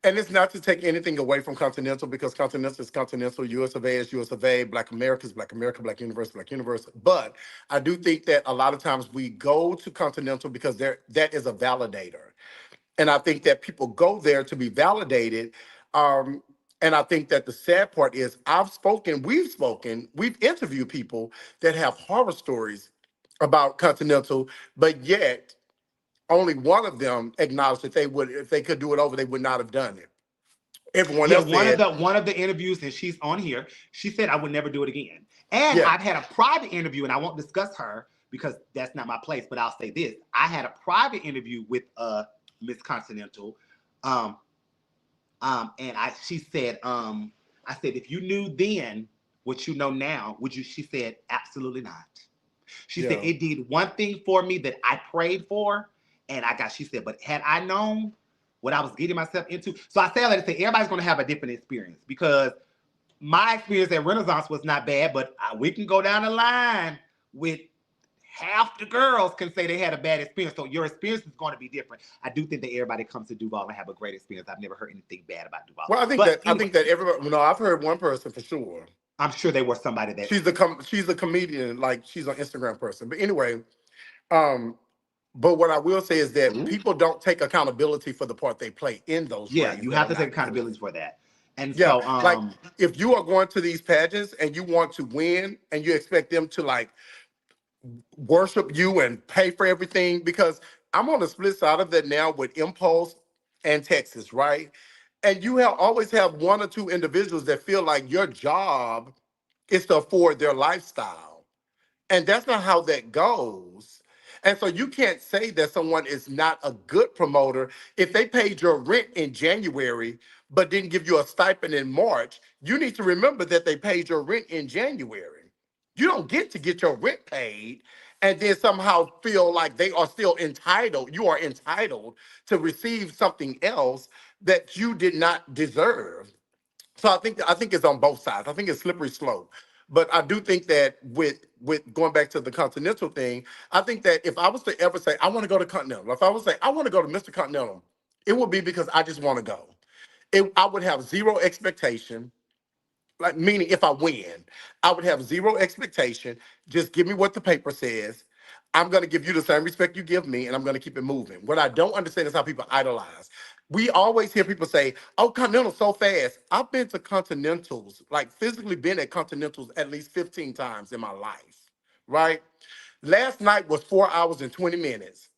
and it's not to take anything away from Continental because Continental is Continental, US of A is US of A, Black America is Black America, Black Universe, Black Universe. But I do think that a lot of times we go to Continental because that is a validator. And I think that people go there to be validated. Um, and I think that the sad part is we've interviewed people that have horror stories about Continental, but yet only one of them acknowledged that they would, if they could do it over, they would not have done it. Everyone yeah, else said, one of the interviews, and she's on here. She said I would never do it again. And yeah, I've had a private interview, and I won't discuss her because that's not my place. But I'll say this: I had a private interview with Miss Continental, um, and I she said, I said if you knew then what you know now, would you? She said absolutely not. She said yeah, it did one thing for me that I prayed for, and I got. She said, but had I known what I was getting myself into, so I say all that to say everybody's going to have a different experience because my experience at Renaissance was not bad, but we can go down the line with half the girls can say they had a bad experience. So your experience is going to be different. I do think that everybody comes to Duval and have a great experience. I've never heard anything bad about Duval. well, But I anyway, think that everybody, you know, I've heard one person for sure. I'm sure there was somebody that She's a comedian, like she's an Instagram person. But anyway, um, but what I will say is that people don't take accountability for the part they play in those yeah, ratings you that have are to take not good. accountability for that. And Yeah, so like if you are going to these pageants and you want to win and you expect them to like worship you and pay for everything, because I'm on the split side of that now with Impulse and Texas, right? And you always have one or two individuals that feel like your job is to afford their lifestyle. And that's not how that goes. And so you can't say that someone is not a good promoter if they paid your rent in January but didn't give you a stipend in March. You need to remember that they paid your rent in January. You don't get your rent paid and then somehow feel like they are still entitled. You are entitled to receive something else that you did not deserve. So I think it's on both sides. I think it's slippery slope. But I do think that with going back to the Continental thing, I think that if I was to ever say I want to go to Continental, if I was to say I want to go to Mr. Continental, it would be because I just want to go. I would have zero expectation, like meaning if I win, I would have zero expectation. Just give me what the paper says. I'm going to give you the same respect you give me, and I'm going to keep it moving. What I don't understand is how people idolize. We always hear people say, "Oh, Continental's so fast." I've been to Continentals, like physically been at Continentals at least 15 times in my life, right? Last night was 4 hours and 20 minutes.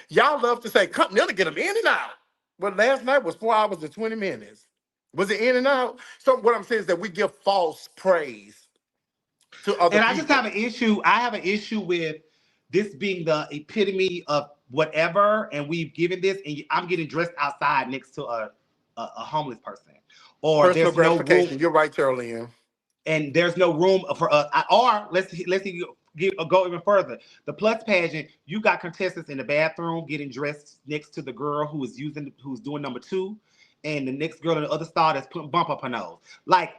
Y'all love to say Continental get them in and out, but last night was 4 hours and 20 minutes. Was it in and out? So what I'm saying is that we give false praise to other And I just have people. an issue. I have an issue with this being the epitome of whatever, and we've given this, and I'm getting dressed outside next to a homeless person, or Personal there's no room, gratification. You're right, Charlene. and there's no room for us. Or let's go even further. The plus pageant, you got contestants in the bathroom getting dressed next to the girl who's doing number two, and the next girl in the other stall that's putting bump up her nose. Like,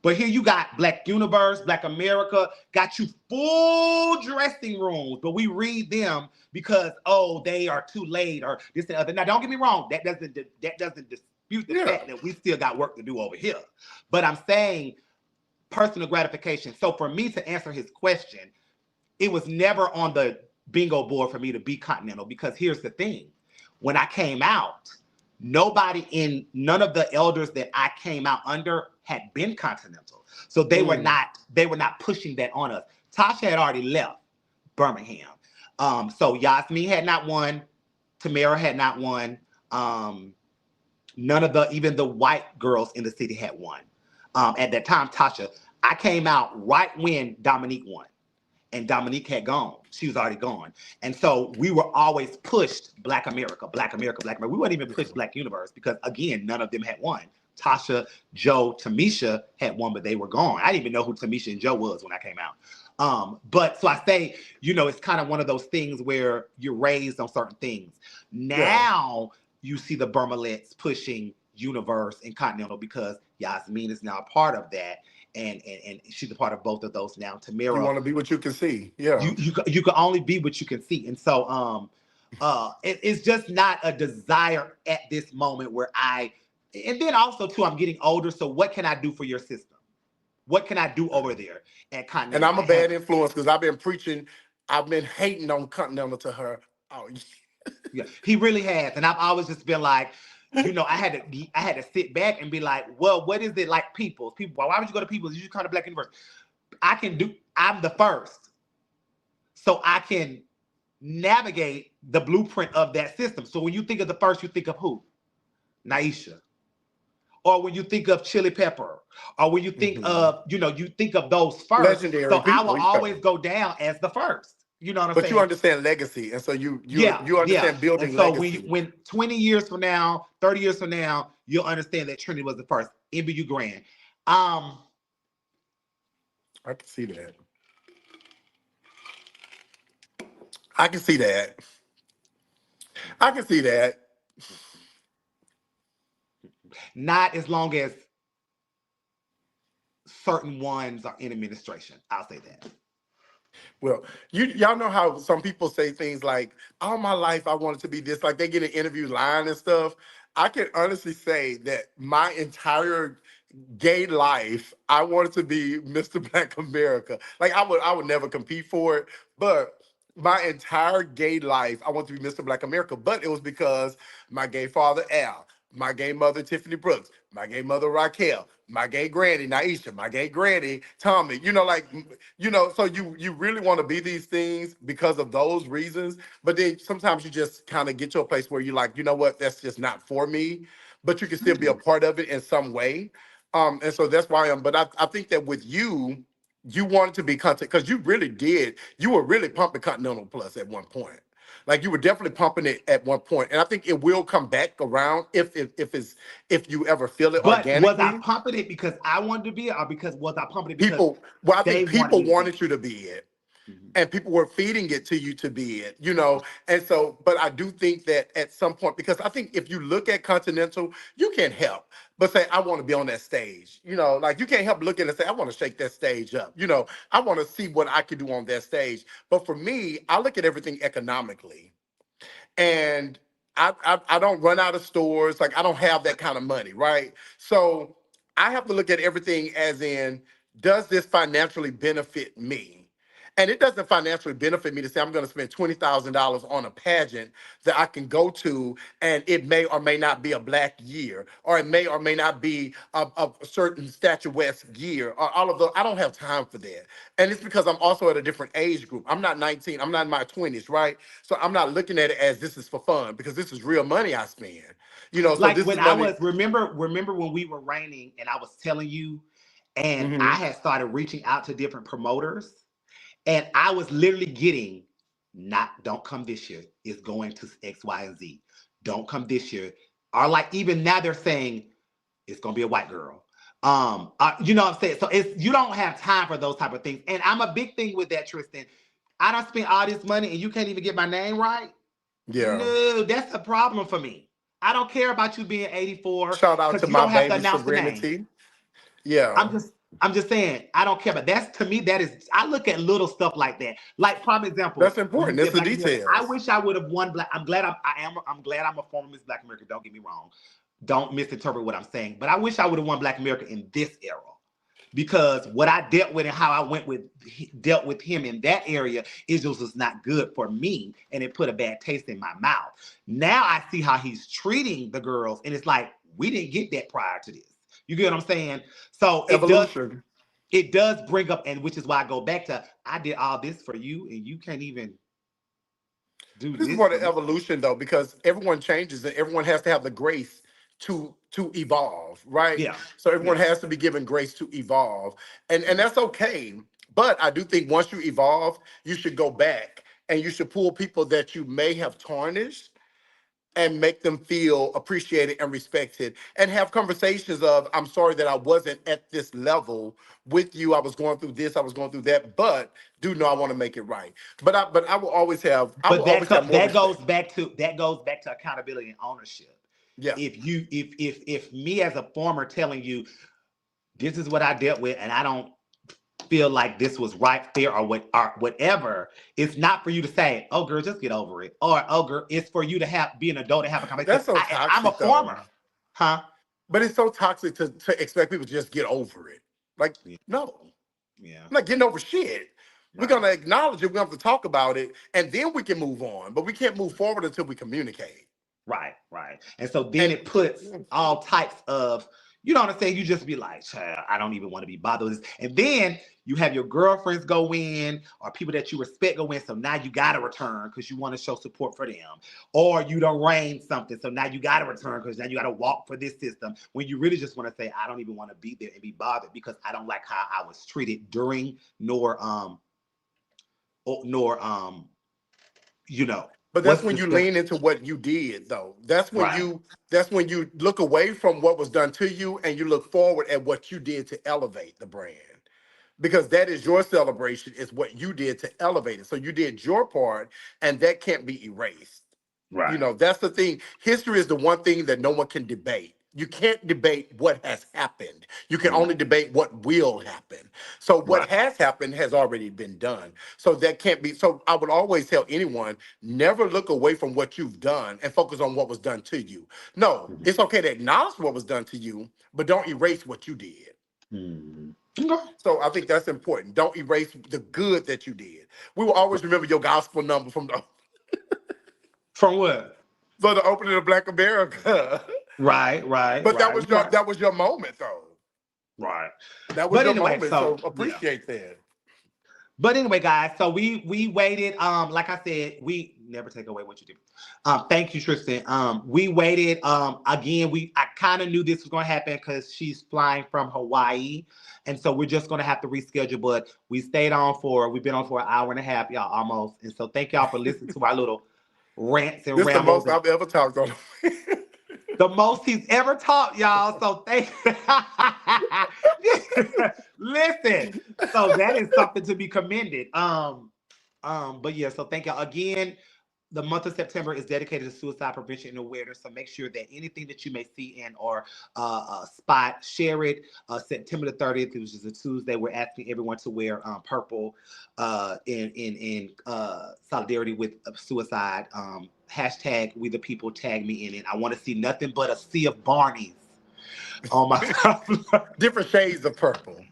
but here you got Black Universe, Black America, got you full dressing rooms, but we read them because they are too late or this and other. Now, don't get me wrong, that doesn't dispute the Yeah. fact that we still got work to do over here. But I'm saying personal gratification. So for me to answer his question, it was never on the bingo board for me to be Continental because here's the thing: when I came out, none of the elders that I came out under had been Continental, so Mm. they were not pushing that on us. Tasha had already left Birmingham, so Yasmin had not won, Tamara had not won, none of the even the white girls in the city had won. At that time, Tasha, I came out right when Dominique won, and Dominique had gone. She was already gone. And so we were always pushed Black America, Black America, Black America. We weren't even Yeah. pushed Black Universe because, again, none of them had won. Tasha, Joe, Tamisha had won, but they were gone. I didn't even know who Tamisha and Joe was when I came out. But so I say, it's kind of one of those things where you're raised on certain things. Yeah. Now you see the Burmalettes pushing Universe and Continental because Yasmin is now a part of that. And she's a part of both of those now. You Tamara, want to be what you can see. Yeah. you can only be what you can see, and so it's just not a desire at this moment where and then also too, I'm getting older, so what can I do for your system? What can I do over there at And Continental I'm a to help? bad influence because I've been preaching, I've been hating on Continental to her. Oh, Yeah, he really has, and I've always just been like, I had to sit back and be like, well, what is it like? People, why would you go to People's? You should come to Black University. I'm the first, so I can navigate the blueprint of that system. So when you think of the first, you think of who? Naisha. Or when you think of Chili Pepper, or when you think mhm. of, you think of those first. Legendary So I will people. Yeah. always go down as the first. You know what I'm But you saying? understand legacy, and so you Yeah, you yeah. understand And building so when legacy. 20 years from now, 30 years from now, you'll understand that Trinity was the first. MBU Grand. Um, I can see that. I can see that. I can see that. Not as long as certain ones are in administration. I'll say that. Well, y'all know how some people say things like, "All my life I wanted to be this." Like they get an interview line and stuff. I can honestly say that my entire gay life, I wanted to be Mr. Black America. Like I would never compete for it, but my entire gay life, I wanted to be Mr. Black America. But it was because my gay father Al, my gay mother Tiffany Brooks, my gay mother Raquel, my gay granny Naisha, my gay granny Tommy. So you really want to be these things because of those reasons. But then sometimes you just kind of get to a place where you're like, you know what, that's just not for me. But you can still be a part of it in some way. And so that's why I'm. But I think that with you, you wanted to be content because you really did. You were really pumping Continental Plus at one point. Like you were definitely pumping it at one point, and I think it will come back around if you ever feel it But was I organically. pumping it because I wanted to be it, or because was I pumping it because People, well, I they think wanted people me to be wanted it? you to be it. Mhm. and people were feeding it to you to be it, you know. And so, but I do think that at some point, because I think if you look at Continental, you can't help but say, I want to be on that stage. You know, like you can't help looking and say, I want to shake that stage up. You know, I want to see what I can do on that stage. But for me, I look at everything economically, and I don't run out of stores. Like I don't have that kind of money, right? So I have to look at everything as in, does this financially benefit me? And it doesn't financially benefit me to say I'm going to spend $20,000 on a pageant that I can go to, and it may or may not be a black year, or it may or may not be a certain statuesque year, or all of those. I don't have time for that. And it's because I'm also at a different age group. I'm not 19, I'm not in my 20s, right? So I'm not looking at it as this is for fun, because this is real money I spend. You know, so Like this when is I money. was remember when we were reigning and I was telling you, and I Hmm. had started reaching out to different promoters, and I was literally getting, not, don't come this year. It's going to X, Y, and Z. Don't come this year. Or like even now they're saying it's gonna be a white girl. You know what I'm saying? So it's, you don't have time for those type of things. And I'm a big thing with that, Tristan. I don't spend all this money and you can't even get my name right. Yeah. No, that's a problem for me. I don't care about you being 84 Shout out because to you my don't have to baby announce the name. Serenity. Yeah. I'm just I'm just saying I don't care, but that's, to me, that is, I look at little stuff like that. Like prime example, That's when you important. It's said the Black America, I details. wish I would have won Black. I'm glad I'm a former Miss Black America. Don't get me wrong. Don't misinterpret what I'm saying, but I wish I would have won Black America in this era, because what I dealt with and how I went with dealt with him in that area is just was not good for me, and it put a bad taste in my mouth. Now I see how he's treating the girls, and it's like we didn't get that prior to this. You get what I'm saying? So Evolution. it does bring up, and which is why I go back to, I did all this for you, and you can't even do This is this part for of me. evolution, though, because everyone changes and everyone has to have the grace to evolve, right? Yeah, So everyone yeah. has to be given grace to evolve, and that's okay. But I do think once you evolve, you should go back and you should pull people that you may have tarnished and make them feel appreciated and respected, and have conversations of, I'm sorry that I wasn't at this level with you. I was going through this, I was going through that, but do know I want to make it right. But I will But always have more that goes respect. back to, accountability and ownership. Yeah. If me as a farmer telling you this is what I dealt with, and I don't feel like this was right, fair, or whatever, it's not for you to say, "Oh, girl, just get over it," or "Oh, girl," it's for you to have be an adult and have a conversation. That's Because so I'm a toxic though. farmer, huh? But it's so toxic to expect people to just get over it. Like, Yeah, no, yeah, I'm not getting over shit. We're right. gonna acknowledge it, we have to talk about it, and then we can move on. But we can't move forward until we communicate. Right, right. And so then And it puts all types of, you know what I'm saying? You just be like, child, I don't even want to be bothered with this. And then you have your girlfriends go in, or people that you respect go in. So now you got to return because you want to show support for them. Or you don't rain something. So now you got to return because now you got to walk for this system. When you really just want to say, I don't even want to be there and be bothered because I don't like how I was treated during, nor you know, but that's what's when this? you lean into what you did, though. Right. That's when you look away from what was done to you and you look forward at what you did to elevate the brand. Because that is your celebration, is what you did to elevate it. So you did your part, and that can't be erased. You Right. know, that's the thing. History is the one thing that no one can debate. You can't debate what has happened. You can Right. only debate what will happen. So what Right. has happened has already been done. So that can't be. So I would always tell anyone, never look away from what you've done and focus on what was done to you. No, Mhm. it's okay to acknowledge what was done to you, but don't erase what you did. Mhm. Okay. So I think that's important. Don't erase the good that you did. We will always remember your gospel number from the From what? for the opening of Black America. Right, right, But right. You're right. that was your moment though. Right. That was But your anyway, moment. So so yeah. appreciate that. But anyway, guys, so we waited. Like I said, we never take away what you do. Thank you, Tristan. We waited. Again, I kind of knew this was gonna happen because she's flying from Hawaii, and so we're just gonna have to reschedule. But we've been on for an hour and a half, y'all, almost. And so thank y'all for listening to our little rants and This is the rambles. most And I've ever talked on. the most he's ever taught, y'all. So thank listen. So that is something to be commended. But yeah, so thank y'all again. The month of September is dedicated to suicide prevention and awareness. So make sure that anything that you may see in or spot, share it. September the 30th, which is a Tuesday, we're asking everyone to wear purple in solidarity with suicide. Hashtag We the People, tag me in it. I want to see nothing but a sea of Barneys on my Different shades of purple.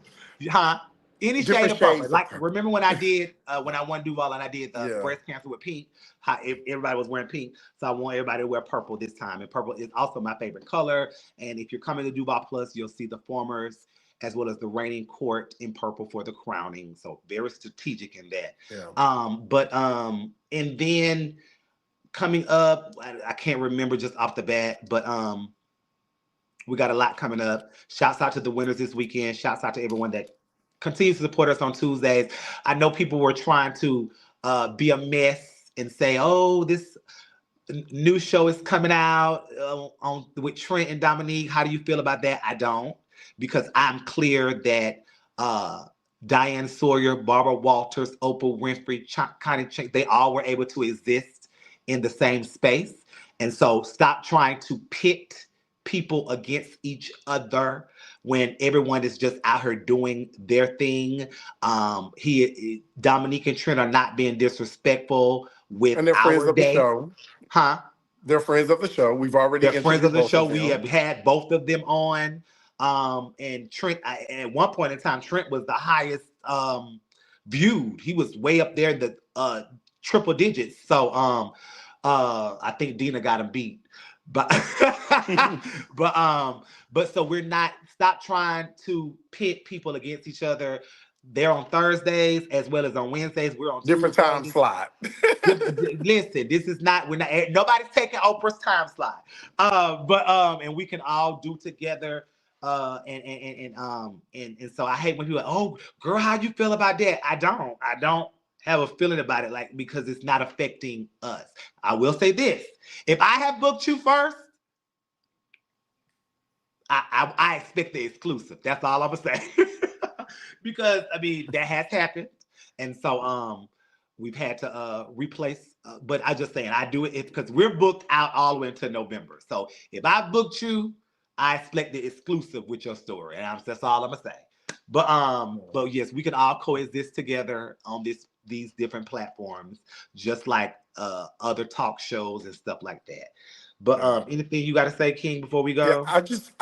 huh? Any shade Different of purple. shades of Like purple. remember when I did when I won Duval and I did the Yeah. breast cancer with pink? How everybody was wearing pink, so I want everybody to wear purple this time. And purple is also my favorite color. And if you're coming to Duval Plus, you'll see the formers as well as the reigning court in purple for the crowning. So very strategic in that. Yeah. But and then coming up, I can't remember just off the bat, but we got a lot coming up. Shouts out to the winners this weekend. Shouts out to everyone that continues to support us on Tuesdays. I know people were trying to be a mess and say, "Oh, this new show is coming out on with Trent and Dominique. How do you feel about that?" I don't, because I'm clear that uh, Diane Sawyer, Barbara Walters, Oprah Winfrey, Connie Chick, they all were able to exist in the same space. And so stop trying to pit people against each other when everyone is just out here doing their thing. Dominique and Trent are not being disrespectful with And they're friends our of the day. show. Huh? They're friends of the show. We've They're already friends of interviewed the both show. of We them. have had both of them on. And Trent, at one point in time, Trent was the highest viewed. He was way up there in the triple digits. So I think Dina got him beat. But but but so we're not stop trying to pit people against each other. They're on Thursdays as well as on Wednesdays. We're on Different time Tuesdays. slot. Listen, this is not we're not nobody's taking Oprah's time slot. But and we can all do together. And so I hate when people are, oh girl, how you feel about that? I don't have a feeling about it, like, because it's not affecting us. I will say this: if I have booked you first, I expect the exclusive. That's all I'm gonna say. Because I mean that has happened, and so we've had to replace. But I just saying I do it because we're booked out all the way into November. So if I booked you, I expect the exclusive with your story, and that's all I'm gonna say. But yes, we can all coexist together on these different platforms, just like other talk shows and stuff like that. But Yeah. anything you got to say, King, before we Yeah, go? I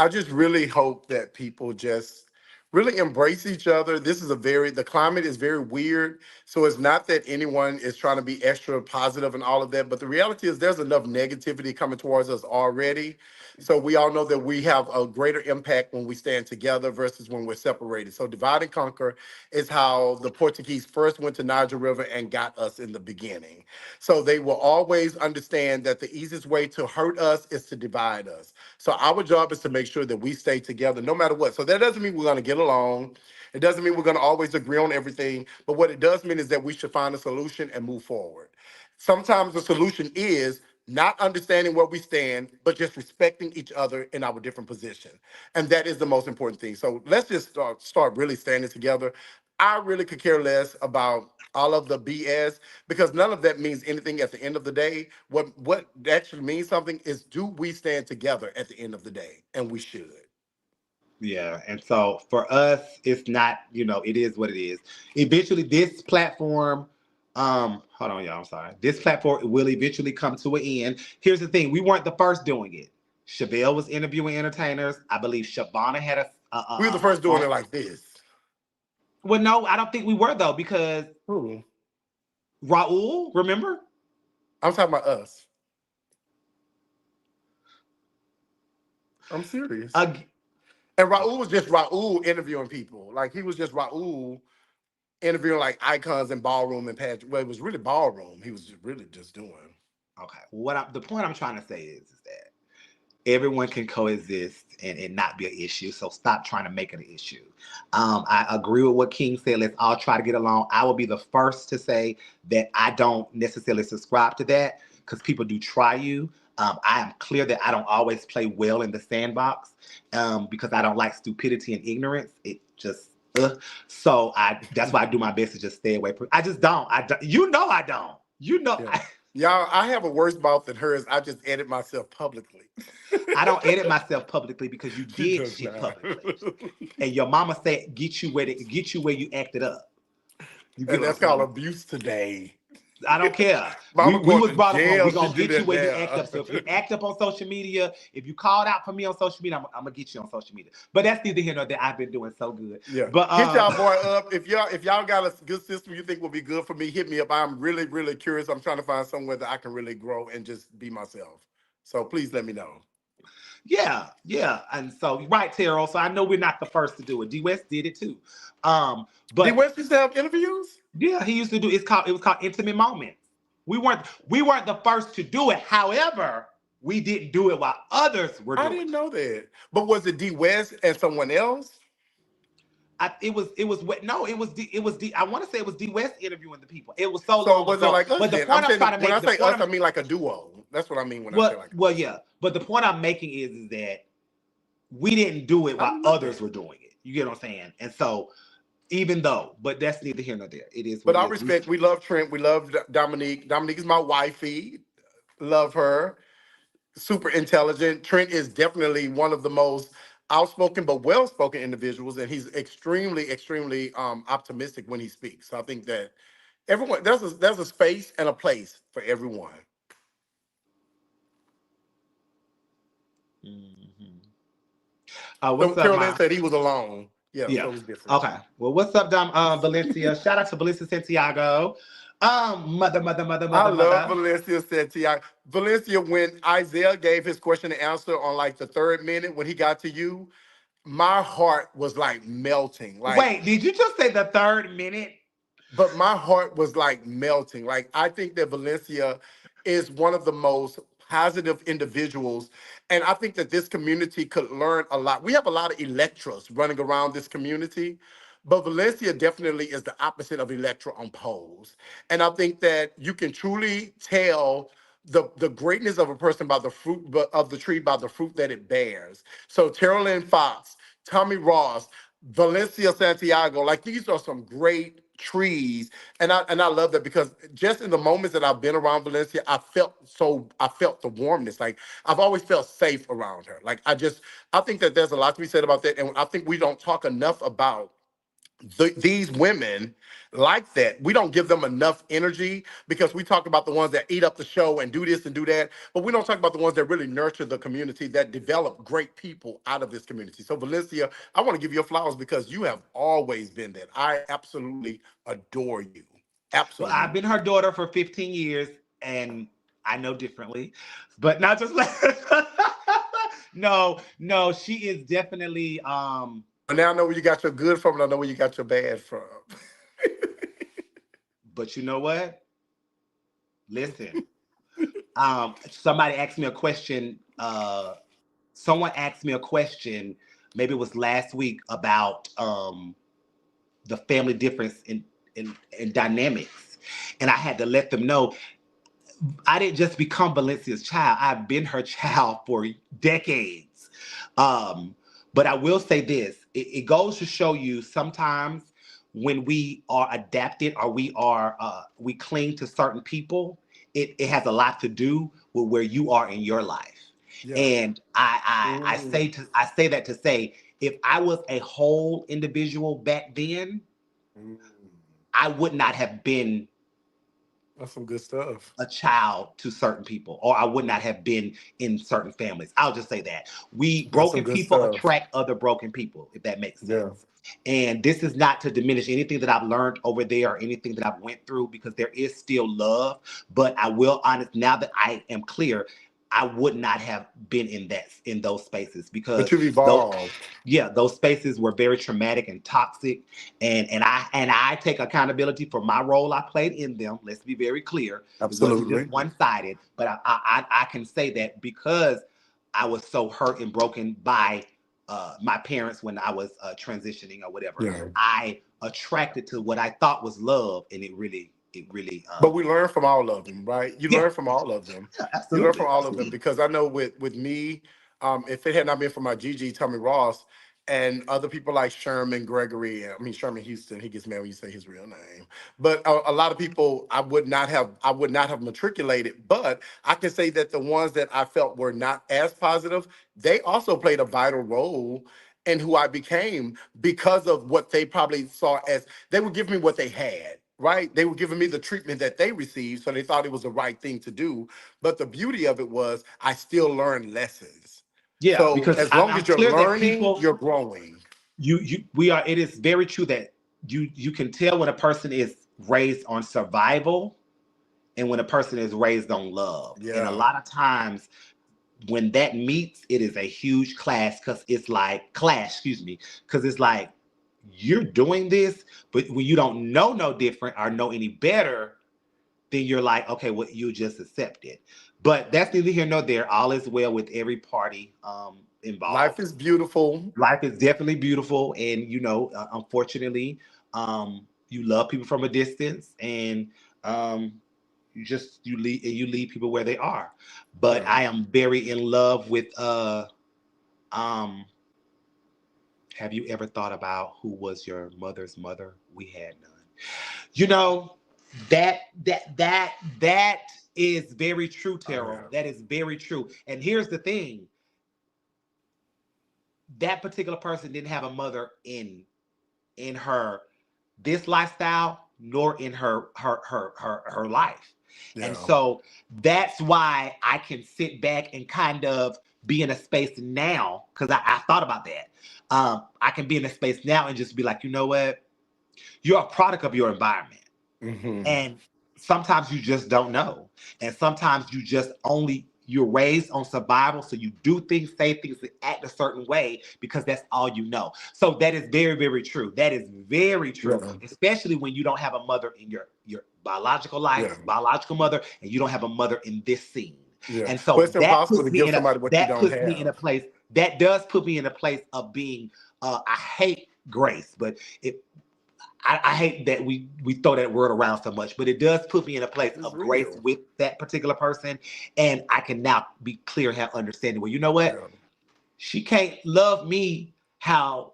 just really hope that people just really embrace each other. This is the climate is very weird. So it's not that anyone is trying to be extra positive and all of that, but the reality is there's enough negativity coming towards us already. So we all know that we have a greater impact when we stand together versus when we're separated. So divide and conquer is how the Portuguese first went to Niger River and got us in the beginning. So they will always understand that the easiest way to hurt us is to divide us. So our job is to make sure that we stay together no matter what. So that doesn't mean we're going to get along. It doesn't mean we're going to always agree on everything. But what it does mean is that we should find a solution and move forward. Sometimes the solution is not understanding where we stand, but just respecting each other in our different position. And that is the most important thing. So let's just start really standing together. I really could care less about all of the BS because none of that means anything at the end of the day. What actually means something is, do we stand together at the end of the day? And we should. Yeah, and so for us, it's not, it is what it is. Eventually, this platform, hold on, y'all, I'm sorry. This platform will eventually come to an end. Here's the thing: we weren't the first doing it. Chevelle was interviewing entertainers. I believe Shabana had We were the a first doing it like this. well, no, I don't think we were though, because Who? Raul, remember? I'm talking about us. I'm serious. Uh, And Raul okay, was just Raul interviewing people. Like he was just Raul interviewing like icons in ballroom and pageant. Well, it was really ballroom. He was really just doing. okay. The point I'm trying to say is that everyone can coexist and not be an issue. So stop trying to make it an issue. I agree with what King said. Let's all try to get along. I will be the first to say that I don't necessarily subscribe to that because people do try you. I am clear that I don't always play well in the sandbox because I don't like stupidity and ignorance. It just uh. So that's why I do my best to just stay away from. I just don't. I don't. You know I don't. You know Yeah. Y'all, I have a worse mouth than hers. I just edit myself publicly. I don't edit myself publicly because you She did does shit not. publicly, and your mama said get you where you acted up. You get And what I'm that's called saying? abuse today. I don't care. Mama We going was to brought up on jail. we She gonna do get you that where you act up. So if you now. act up on social media, if you called out for me on social media, I'm gonna get you on social media. But that's neither here nor there. I've been doing so good. Yeah. But Hit y'all boy up. If y'all got a good system you think will be good for me, hit me up. I'm really, really curious. I'm trying to find somewhere that I can really grow and just be myself. So please let me know. yeah, yeah. And so right, Terrell. So I know we're not the first to do it. D West did it too. Did But West used to have interviews? yeah, he used to do it was called Intimate Moments. We weren't the first to do it. However, we didn't do it while others were I doing didn't it. know that. But was it D West and someone else? It was D. I want to say it was D West interviewing the people. It was so So it long wasn't ago. like us But the then. point I'm I'm saying trying to when I make, the say point us, I I'm mean like a duo. That's what I mean when I say like well, us. yeah. But the point I'm making is that we didn't do it I while didn't know others that. were doing it. You get what I'm saying? And so even though, but that's neither here nor there. It is what But it I is. We respect, we love Trent, we love Dominique. Dominique is my wifey. Love her. Super intelligent. Trent is definitely one of the most outspoken but well-spoken individuals, and he's extremely, extremely optimistic when he speaks. So I think that everyone there's a space and a place for everyone. Mhm. So What's up, Carolyn Ma? said he was alone. Yeah, Yeah. so it's different. Okay. Well, what's up, Dom? Valencia. Shout out to Valencia Santiago. I love Mother. Valencia said to you. Valencia, when Isaiah gave his question and answer on like the third minute when he got to you, my heart was like melting. Like, Wait, did you just say the third minute? but my heart was like melting. Like, I think that Valencia is one of the most positive individuals. And I think that this community could learn a lot. We have a lot of Electras running around this community, but Valencia definitely is the opposite of Electra on poles. And I think that you can truly tell the greatness of a person by the fruit of the tree by the fruit that it bears. So Terrell Lynn Fox, Tommy Ross, Valencia Santiago, like these are some great trees. And I love that because just in the moments that I've been around Valencia, I felt the warmness. Like I've always felt safe around her. Like I think that there's a lot to be said about that. And I think we don't talk enough about these women like that. We don't give them enough energy because we talk about the ones that eat up the show and do this and do that, but we don't talk about the ones that really nurture the community, that develop great people out of this community. So Valencia, I want to give you flowers because you have always been that. I absolutely adore you. Well, I've been Absolutely. her daughter for 15 years, and I know differently, but not just like no. She is definitely. And now I know where you got your good from, and I know where you got your bad from. But you know what? Listen. Somebody asked me a question. Someone asked me a question. Maybe it was last week about the family difference in dynamics, and I had to let them know I didn't just become Valencia's child. I've been her child for decades. Um, but I will say this: it goes to show you sometimes when we are adapted or we cling to certain people, it has a lot to do with where you are in your life. Yeah. And Mm, I say that to say if I was a whole individual back then, mm. I would not have been That's some good stuff. a child to certain people, or I would not have been in certain families. I'll just say that. We That's some broken good people stuff. attract other broken people, if that makes Yeah. sense. And this is not to diminish anything that I've learned over there or anything that I've went through because there is still love. But I will honest now that I am clear, I would not have been in those spaces But because you've those evolved. yeah, those spaces were very traumatic and toxic. And I take accountability for my role I played in them. Let's be very clear. It wasn't just Absolutely. one-sided, but I can say that because I was so hurt and broken by my parents when I was transitioning or whatever. Yeah. I attracted to what I thought was love, and it really But we learn from all of them, right? You yeah, learn from all of them. yeah, You learn from absolutely, all of them absolutely. because I know with me, if it had not been for my Gigi Tommy Ross, and other people like Sherman Gregory. I mean Sherman Houston. He gets mad when you say his real name. But a lot of people I would not have matriculated. But I can say that the ones that I felt were not as positive, they also played a vital role in who I became because of what they probably saw as they were giving me what they had. Right? They were giving me the treatment that they received, so they thought it was the right thing to do. But the beauty of it was I still learned lessons. Yeah, So because as long I'm as you're clear that learning, people, you're growing. we are. It is very true that you can tell when a person is raised on survival and when a person is raised on love, and a Yeah. lot of times when that meets, it is a huge clash because it's like clash, excuse me, because it's like you're doing this, but when you don't know no different or know any better, then you're like, okay, well, you just accept it. But that's neither here nor there. All is well with every party Life involved. is beautiful. Life is definitely beautiful, and unfortunately, you love people from a distance, and you leave people where they are. But Yeah. I am very in love with um have you ever thought about who was your mother's mother? We had none. You know, that is very true, I Terrell. have. That is very true. And here's the thing: that particular person didn't have a mother in her this lifestyle nor in her life. And Yeah. so that's why I can sit back and kind of be in a space now because I thought about that. I can be in a space now and just be like, you know what? You're a product of your environment. Hmm. And sometimes you just don't know. And sometimes you're raised on survival. So you do things, say things, and act a certain way because that's all you know. So that is very, very true. That is very true, Yeah. especially when you don't have a mother in your biological life, Yeah. biological mother, and you don't have a mother in this scene. Yeah. And But so it's impossible to give somebody what you that don't puts me in have. a place that does put me in a place of being I hate grace, but it I hate that we throw that word around so much, but it does put me in a place It's of grace real. with that particular person, and I can now be clear, have understanding. Well, you know what? Yeah. She can't love me how,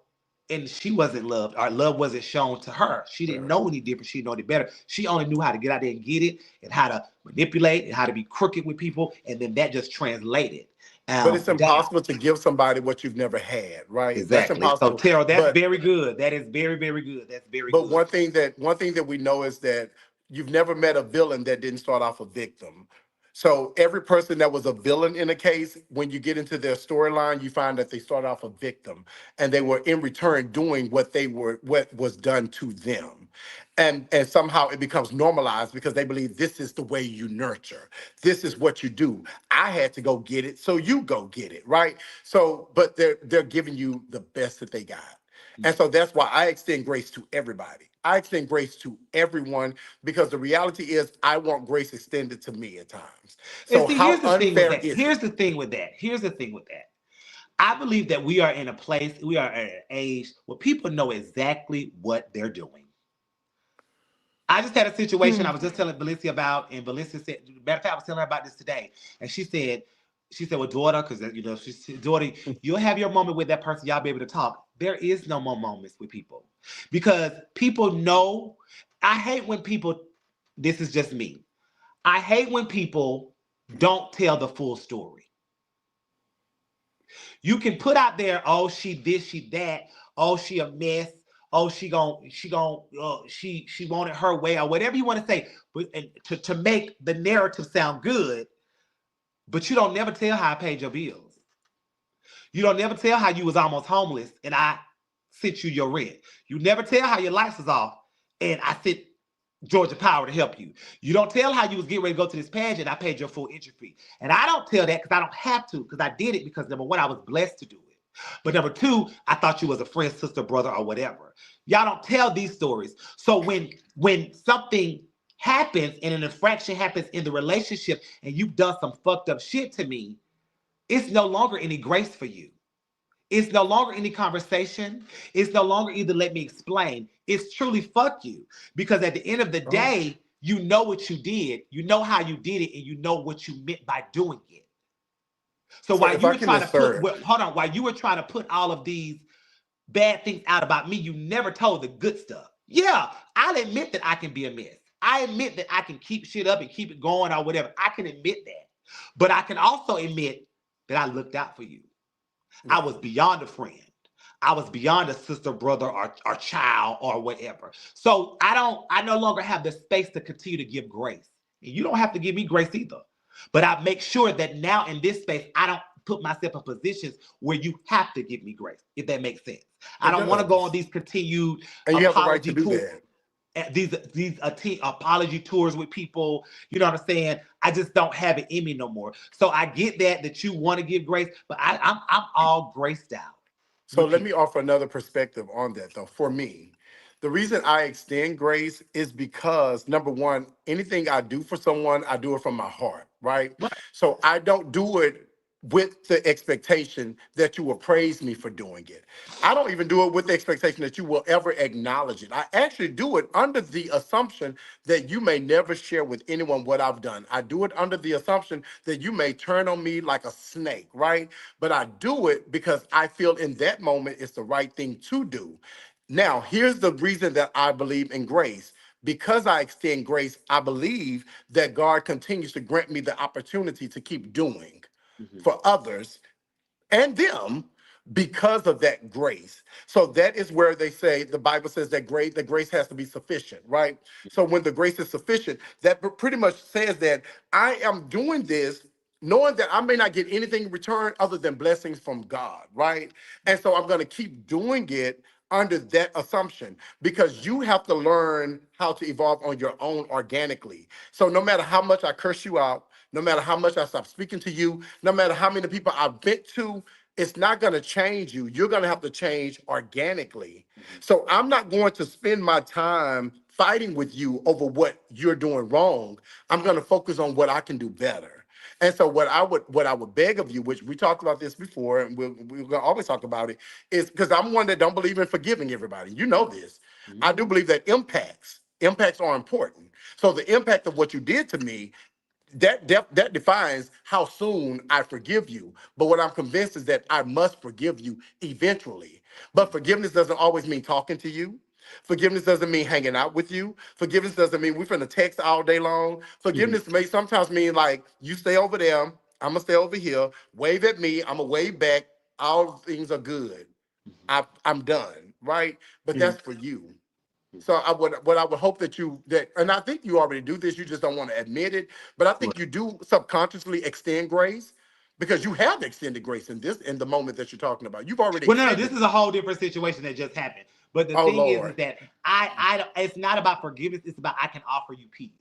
and she wasn't loved. Our love wasn't shown to her. She didn't Yeah. know any different. She didn't know any better. She only knew how to get out there and get it, and how to manipulate, and how to be crooked with people, and then that just translated But it's down. impossible to give somebody what you've never had, right? That's Exactly. So, impossible. Terrell, that's But very good. That is very, very good. That's very But good. one thing that we know is that you've never met a villain that didn't start off a victim. So every person that was a villain in a case, when you get into their storyline, you find that they start off a victim, and they were in return doing what was done to them, and somehow it becomes normalized because they believe this is the way you nurture, this is what you do. I had to go get it, so you go get it, right? So, but they're giving you the best that they got. And so that's why I extend grace to everybody. I extend grace to everyone because the reality is I want grace extended to me at times. And So see, how here's the thing with unfair that. is it? Here's the thing with that. Here's the thing with that. I believe that we are in a place, we are at an age where people know exactly what they're doing. I just had a situation I was just telling Valencia about, and Valencia said, matter of fact, I was telling her about this today, and she said, well, daughter, because she said, daughter, you'll have your moment with that person, y'all be able to talk. There is no more moments with people because people know. I hate when people. This is just me. I hate when people don't tell the full story. You can put out there, oh, she this, she that, oh, she a mess, oh, she wanted her way, or whatever you want to say, but and to make the narrative sound good, but you don't never tell how I paid your bills. You don't never tell how you was almost homeless and I sent you your rent. You never tell how your lights was off and I sent Georgia Power to help you. You don't tell how you was getting ready to go to this pageant. I paid your full entry fee. And I don't tell that because I don't have to, because I did it because number one, I was blessed to do it. But number two, I thought you was a friend, sister, brother, or whatever. Y'all don't tell these stories. So when something happens and an infraction happens in the relationship and you've done some fucked up shit to me, it's no longer any grace for you. It's no longer any conversation. It's no longer either let me explain. It's truly fuck you. Because at the end of the Oh. day, you know what you did, you know how you did it, and you know what you meant by doing it. So So while if you I were can trying to put, assert, well, hold on, while you were trying to put all of these bad things out about me. You never told the good stuff. Yeah, I'll admit that I can be a mess. I admit that I can keep shit up and keep it going or whatever. I can admit that. But I can also admit that I looked out for you. I Yeah. was beyond a friend. I was beyond a sister, brother, or child, or whatever. So I no longer have the space to continue to give grace. And you don't have to give me grace either. But I make sure that now in this space, I don't put myself in positions where you have to give me grace, if that makes sense. I It don't want to go on does. these continued And you have the right to apology do tours, that. these apology tours with people. You know what I'm saying? I just don't have it in me no more. So I get that you want to give grace, but I'm all graced out So with let me people. offer another perspective on that, though. For me, the reason I extend grace is because number one, anything I do for someone, I do it from my heart, right? Right. So I don't do it with the expectation that you will praise me for doing it. I don't even do it with the expectation that you will ever acknowledge it. I actually do it under the assumption that you may never share with anyone what I've done. I do it under the assumption that you may turn on me like a snake, right? But I do it because I feel in that moment it's the right thing to do. Now, here's the reason that I believe in grace. Because I extend grace, I believe that God continues to grant me the opportunity to keep doing Mhm. for others and them because of that grace. So that is where they say the Bible says that grace has to be sufficient, right? So when the grace is sufficient, that pretty much says that I am doing this knowing that I may not get anything in return other than blessings from God, right? And so I'm going to keep doing it under that assumption because you have to learn how to evolve on your own organically. So no matter how much I curse you out, no matter how much I stop speaking to you, no matter how many people I vent to, it's not going to change you. You're going to have to change organically. Mhm. So I'm not going to spend my time fighting with you over what you're doing wrong. I'm going to focus on what I can do better. And so what I would beg of you, which we talked about this before, and we're gonna always talk about it, is because I'm one that don't believe in forgiving everybody. You know this. I do Mhm. believe that impacts are important. So the impact of what you did to me that defines how soon I forgive you. But what I'm convinced is that I must forgive you eventually. But forgiveness doesn't always mean talking to you. Forgiveness doesn't mean hanging out with you. Forgiveness doesn't mean we're finna text all day long. Mhm. Forgiveness may sometimes mean like you stay over there, I'm gonna stay over here. Wave at me, I'm gonna wave back. All things are good. I'm done, right? But Mhm. that's for you. So what I would hope that and I think you already do this, you just don't want to admit it, but I think you do subconsciously extend grace because you have extended grace in the moment that you're talking about. You've already Well, no, this extended is it. a whole different situation that just happened. But the Oh thing is Lord. that it's not about forgiveness. It's about I can offer you peace.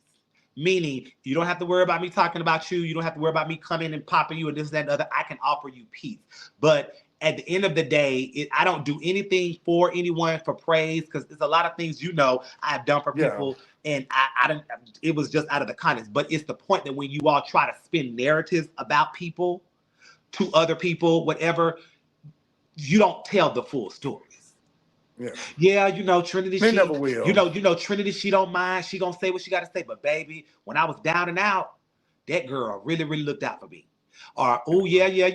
Meaning, you don't have to worry about me talking about you. You don't have to worry about me coming and popping you and this, that, and the other. I can offer you peace. But at the end of the day, I don't do anything for anyone for praise because there's a lot of things I have done for Yeah. people, and I don't. It was just out of the kindness. But it's the point that when you all try to spin narratives about people to other people, whatever, you don't tell the full stories. Yeah. Yeah, Trinity, They never will. Trinity, she don't mind. She gonna say what she gotta say. But baby, when I was down and out, that girl really, really looked out for me. Or, oh Yeah. yeah, yeah,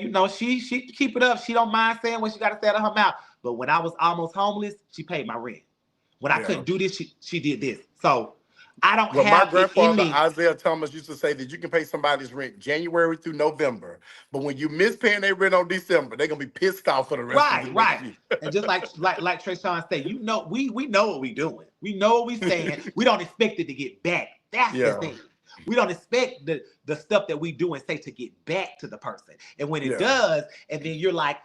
she keep it up. She don't mind saying what she gotta say out of her mouth. But when I was almost homeless, she paid my rent. When I Yeah. couldn't do this, she did this. So I don't Well, my have it in grandfather me. Isaiah Thomas used to say that you can pay somebody's rent January through November, but when you miss paying their rent on December, they're gonna be pissed off for the rest of Right, the next right. year. And just like Trey Sean said, we know what we doing. We know what we saying. We don't expect it to get back. That's the Yeah. thing. We don't expect the stuff that we do and say to get back to the person. And when it Yeah. does, and then you're like,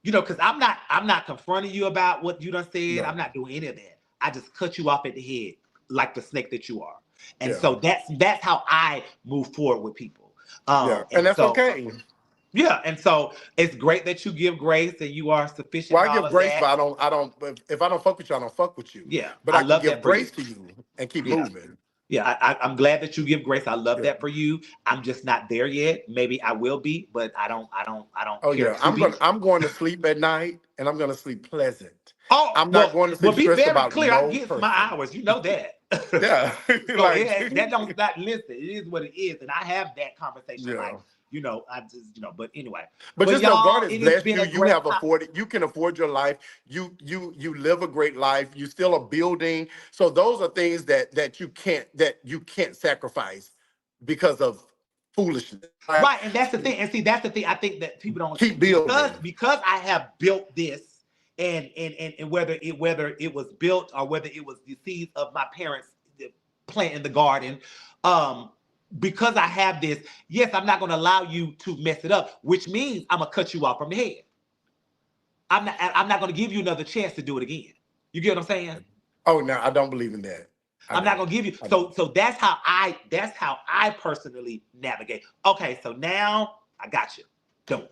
because I'm not confronting you about what you done said. I'm No. not doing any of that. I just cut you off at the head like the snake that you are. And Yeah. so that's how I move forward with people. Yeah. And And that's so okay. yeah, and so it's great that you give grace and you are sufficient Well, and I all give of grace, but that. I don't. If I don't fuck with you, I don't fuck with you. Yeah, But I I can love give that for you. grace to you and keep Yeah, moving. yeah, I'm glad that you give grace. I love Yeah. that for you. I'm just not there yet. Maybe I will be, but I don't Oh care yeah. to be. I'm going to sleep at night, and I'm going to sleep pleasant. Oh, I'm not going to well, sleep be stressed very about clear. I no get my person. hours. You know that. Yeah. So Like. that don't not listen. It is what it is, and I have that conversation. Like Yeah. I just, but anyway. But But just know God y'all, has it has blessed been you. a You great have time. afforded. You can afford your life. You live a great life. You still are building. So those are things that you can't sacrifice because of foolishness. Right? Right, and that's the thing. And see, that's the thing. I think that people don't Keep understand building. because I have built this, and whether it was built or whether it was the seeds of my parents plant in the garden, um, because I have this. Yes, I'm not going to allow you to mess it up, which means I'm gonna cut you off from the head. I'm not going to give you another chance to do it again. You get what I'm saying? Oh no, I don't believe in that. I I'm not don't. gonna give you I don't. so that's how I personally navigate. Okay, so now I got you. Don't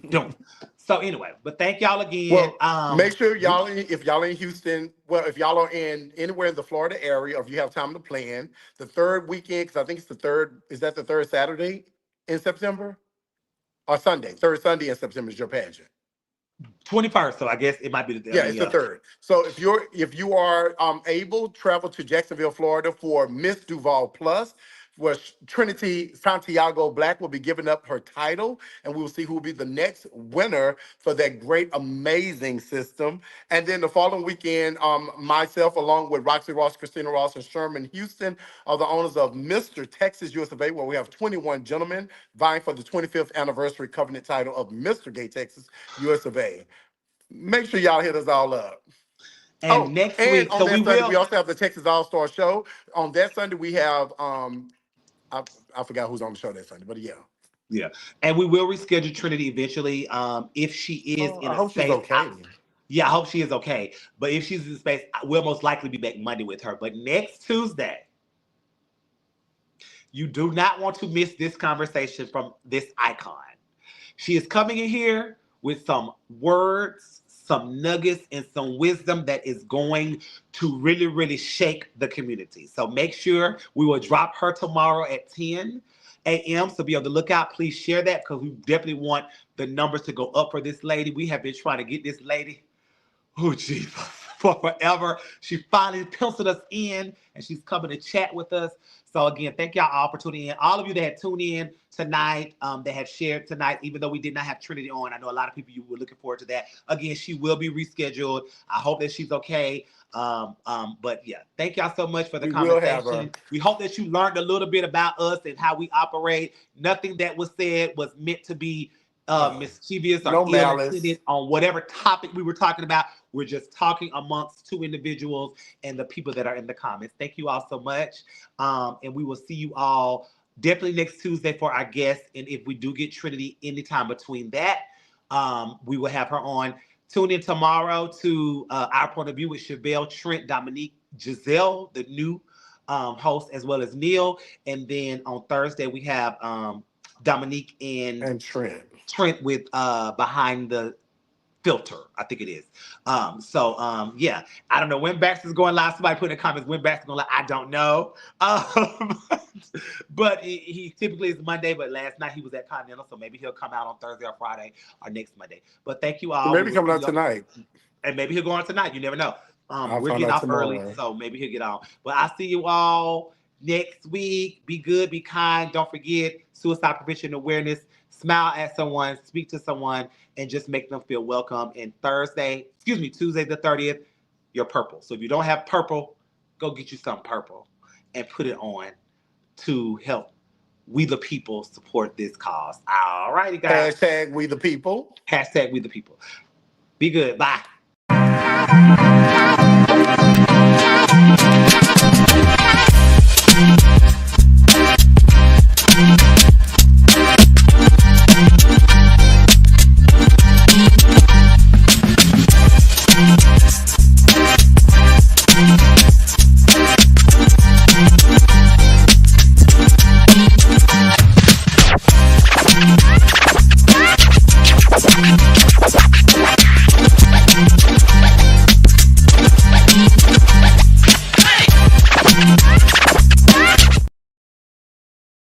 don't. So anyway, but thank y'all again. Well, make sure if y'all in Houston, well, if y'all are in anywhere in the Florida area, or if you have time to plan, the third weekend, because I think it's the third, is that the third Saturday in September? Or Sunday? Third Sunday in September is your pageant. 21st. So I guess it might be Yeah, it's the third. So if you are able, travel to Jacksonville, Florida for Miss Duval Plus, where Trinity Santiago Black will be giving up her title, and we will see who will be the next winner for that great, amazing system. And then the following weekend, myself, along with Roxy Ross, Christina Ross, and Sherman Houston, are the owners of Mr. Texas US of A, where we have 21 gentlemen vying for the 25th anniversary covenant title of Mr. Gay Texas US of A. Make sure y'all hit us all up. and Oh, next and week. on So we that Sunday, we will. also have the Texas All Star Show. On that Sunday, we have I, I forgot who's on the show that Sunday, but yeah. Yeah, and we will reschedule Trinity eventually. If she is Oh, in I a hope she's space, okay. yeah, I hope she is okay. But if she's in space, we'll most likely be back Monday with her. But next Tuesday, you do not want to miss this conversation from this icon. She is coming in here with some words, some nuggets, and some wisdom that is going to really, really shake the community. So make sure we will drop her tomorrow at 10 a.m. So be on the lookout. Please share that because we definitely want the numbers to go up for this lady. We have been trying to get this lady, oh Jesus, for forever. She finally penciled us in and she's coming to chat with us. So again, thank y'all all for tuning in. All of you that had tuned in tonight, that have shared tonight, even though we did not have Trinity on. I know a lot of people you were looking forward to that. Again, she will be rescheduled. I hope that she's okay. But yeah, thank y'all so much for the We will have her. conversation. We hope that you learned a little bit about us and how we operate. Nothing that was said was meant to be mischievous or No ill malice. intended on whatever topic we were talking about. We're just talking amongst two individuals and the people that are in the comments. Thank you all so much. And we will see you all definitely next Tuesday for our guest. And if we do get Trinity anytime between that, we will have her on. Tune in tomorrow to Our Point of View with Chevelle, Trent, Dominique, Giselle, the new host, as well as Neil. And then on Thursday, we have Dominique and And Trent. Trent with Behind the Filter, I think it is. Yeah, I don't know when Baxter's going live. Somebody put in the comments when Baxter's going live. I don't know. Um, but he typically is Monday, but last night he was at Continental, so maybe he'll come out on Thursday or Friday or next Monday. But thank you all. We Maybe will coming see out you, tonight. and maybe he'll go on tonight. You never know. I'll We're find getting out off early, tomorrow. so maybe he'll get on. But I'll see you all next week. Be good, be kind. Don't forget suicide prevention awareness. Smile at someone, speak to someone, and just make them feel welcome. And Tuesday the 30th, you're purple. So if you don't have purple, go get you some purple and put it on to help we the people support this cause. All righty, guys. Hashtag we the people. Hashtag we the people. Be good. Bye.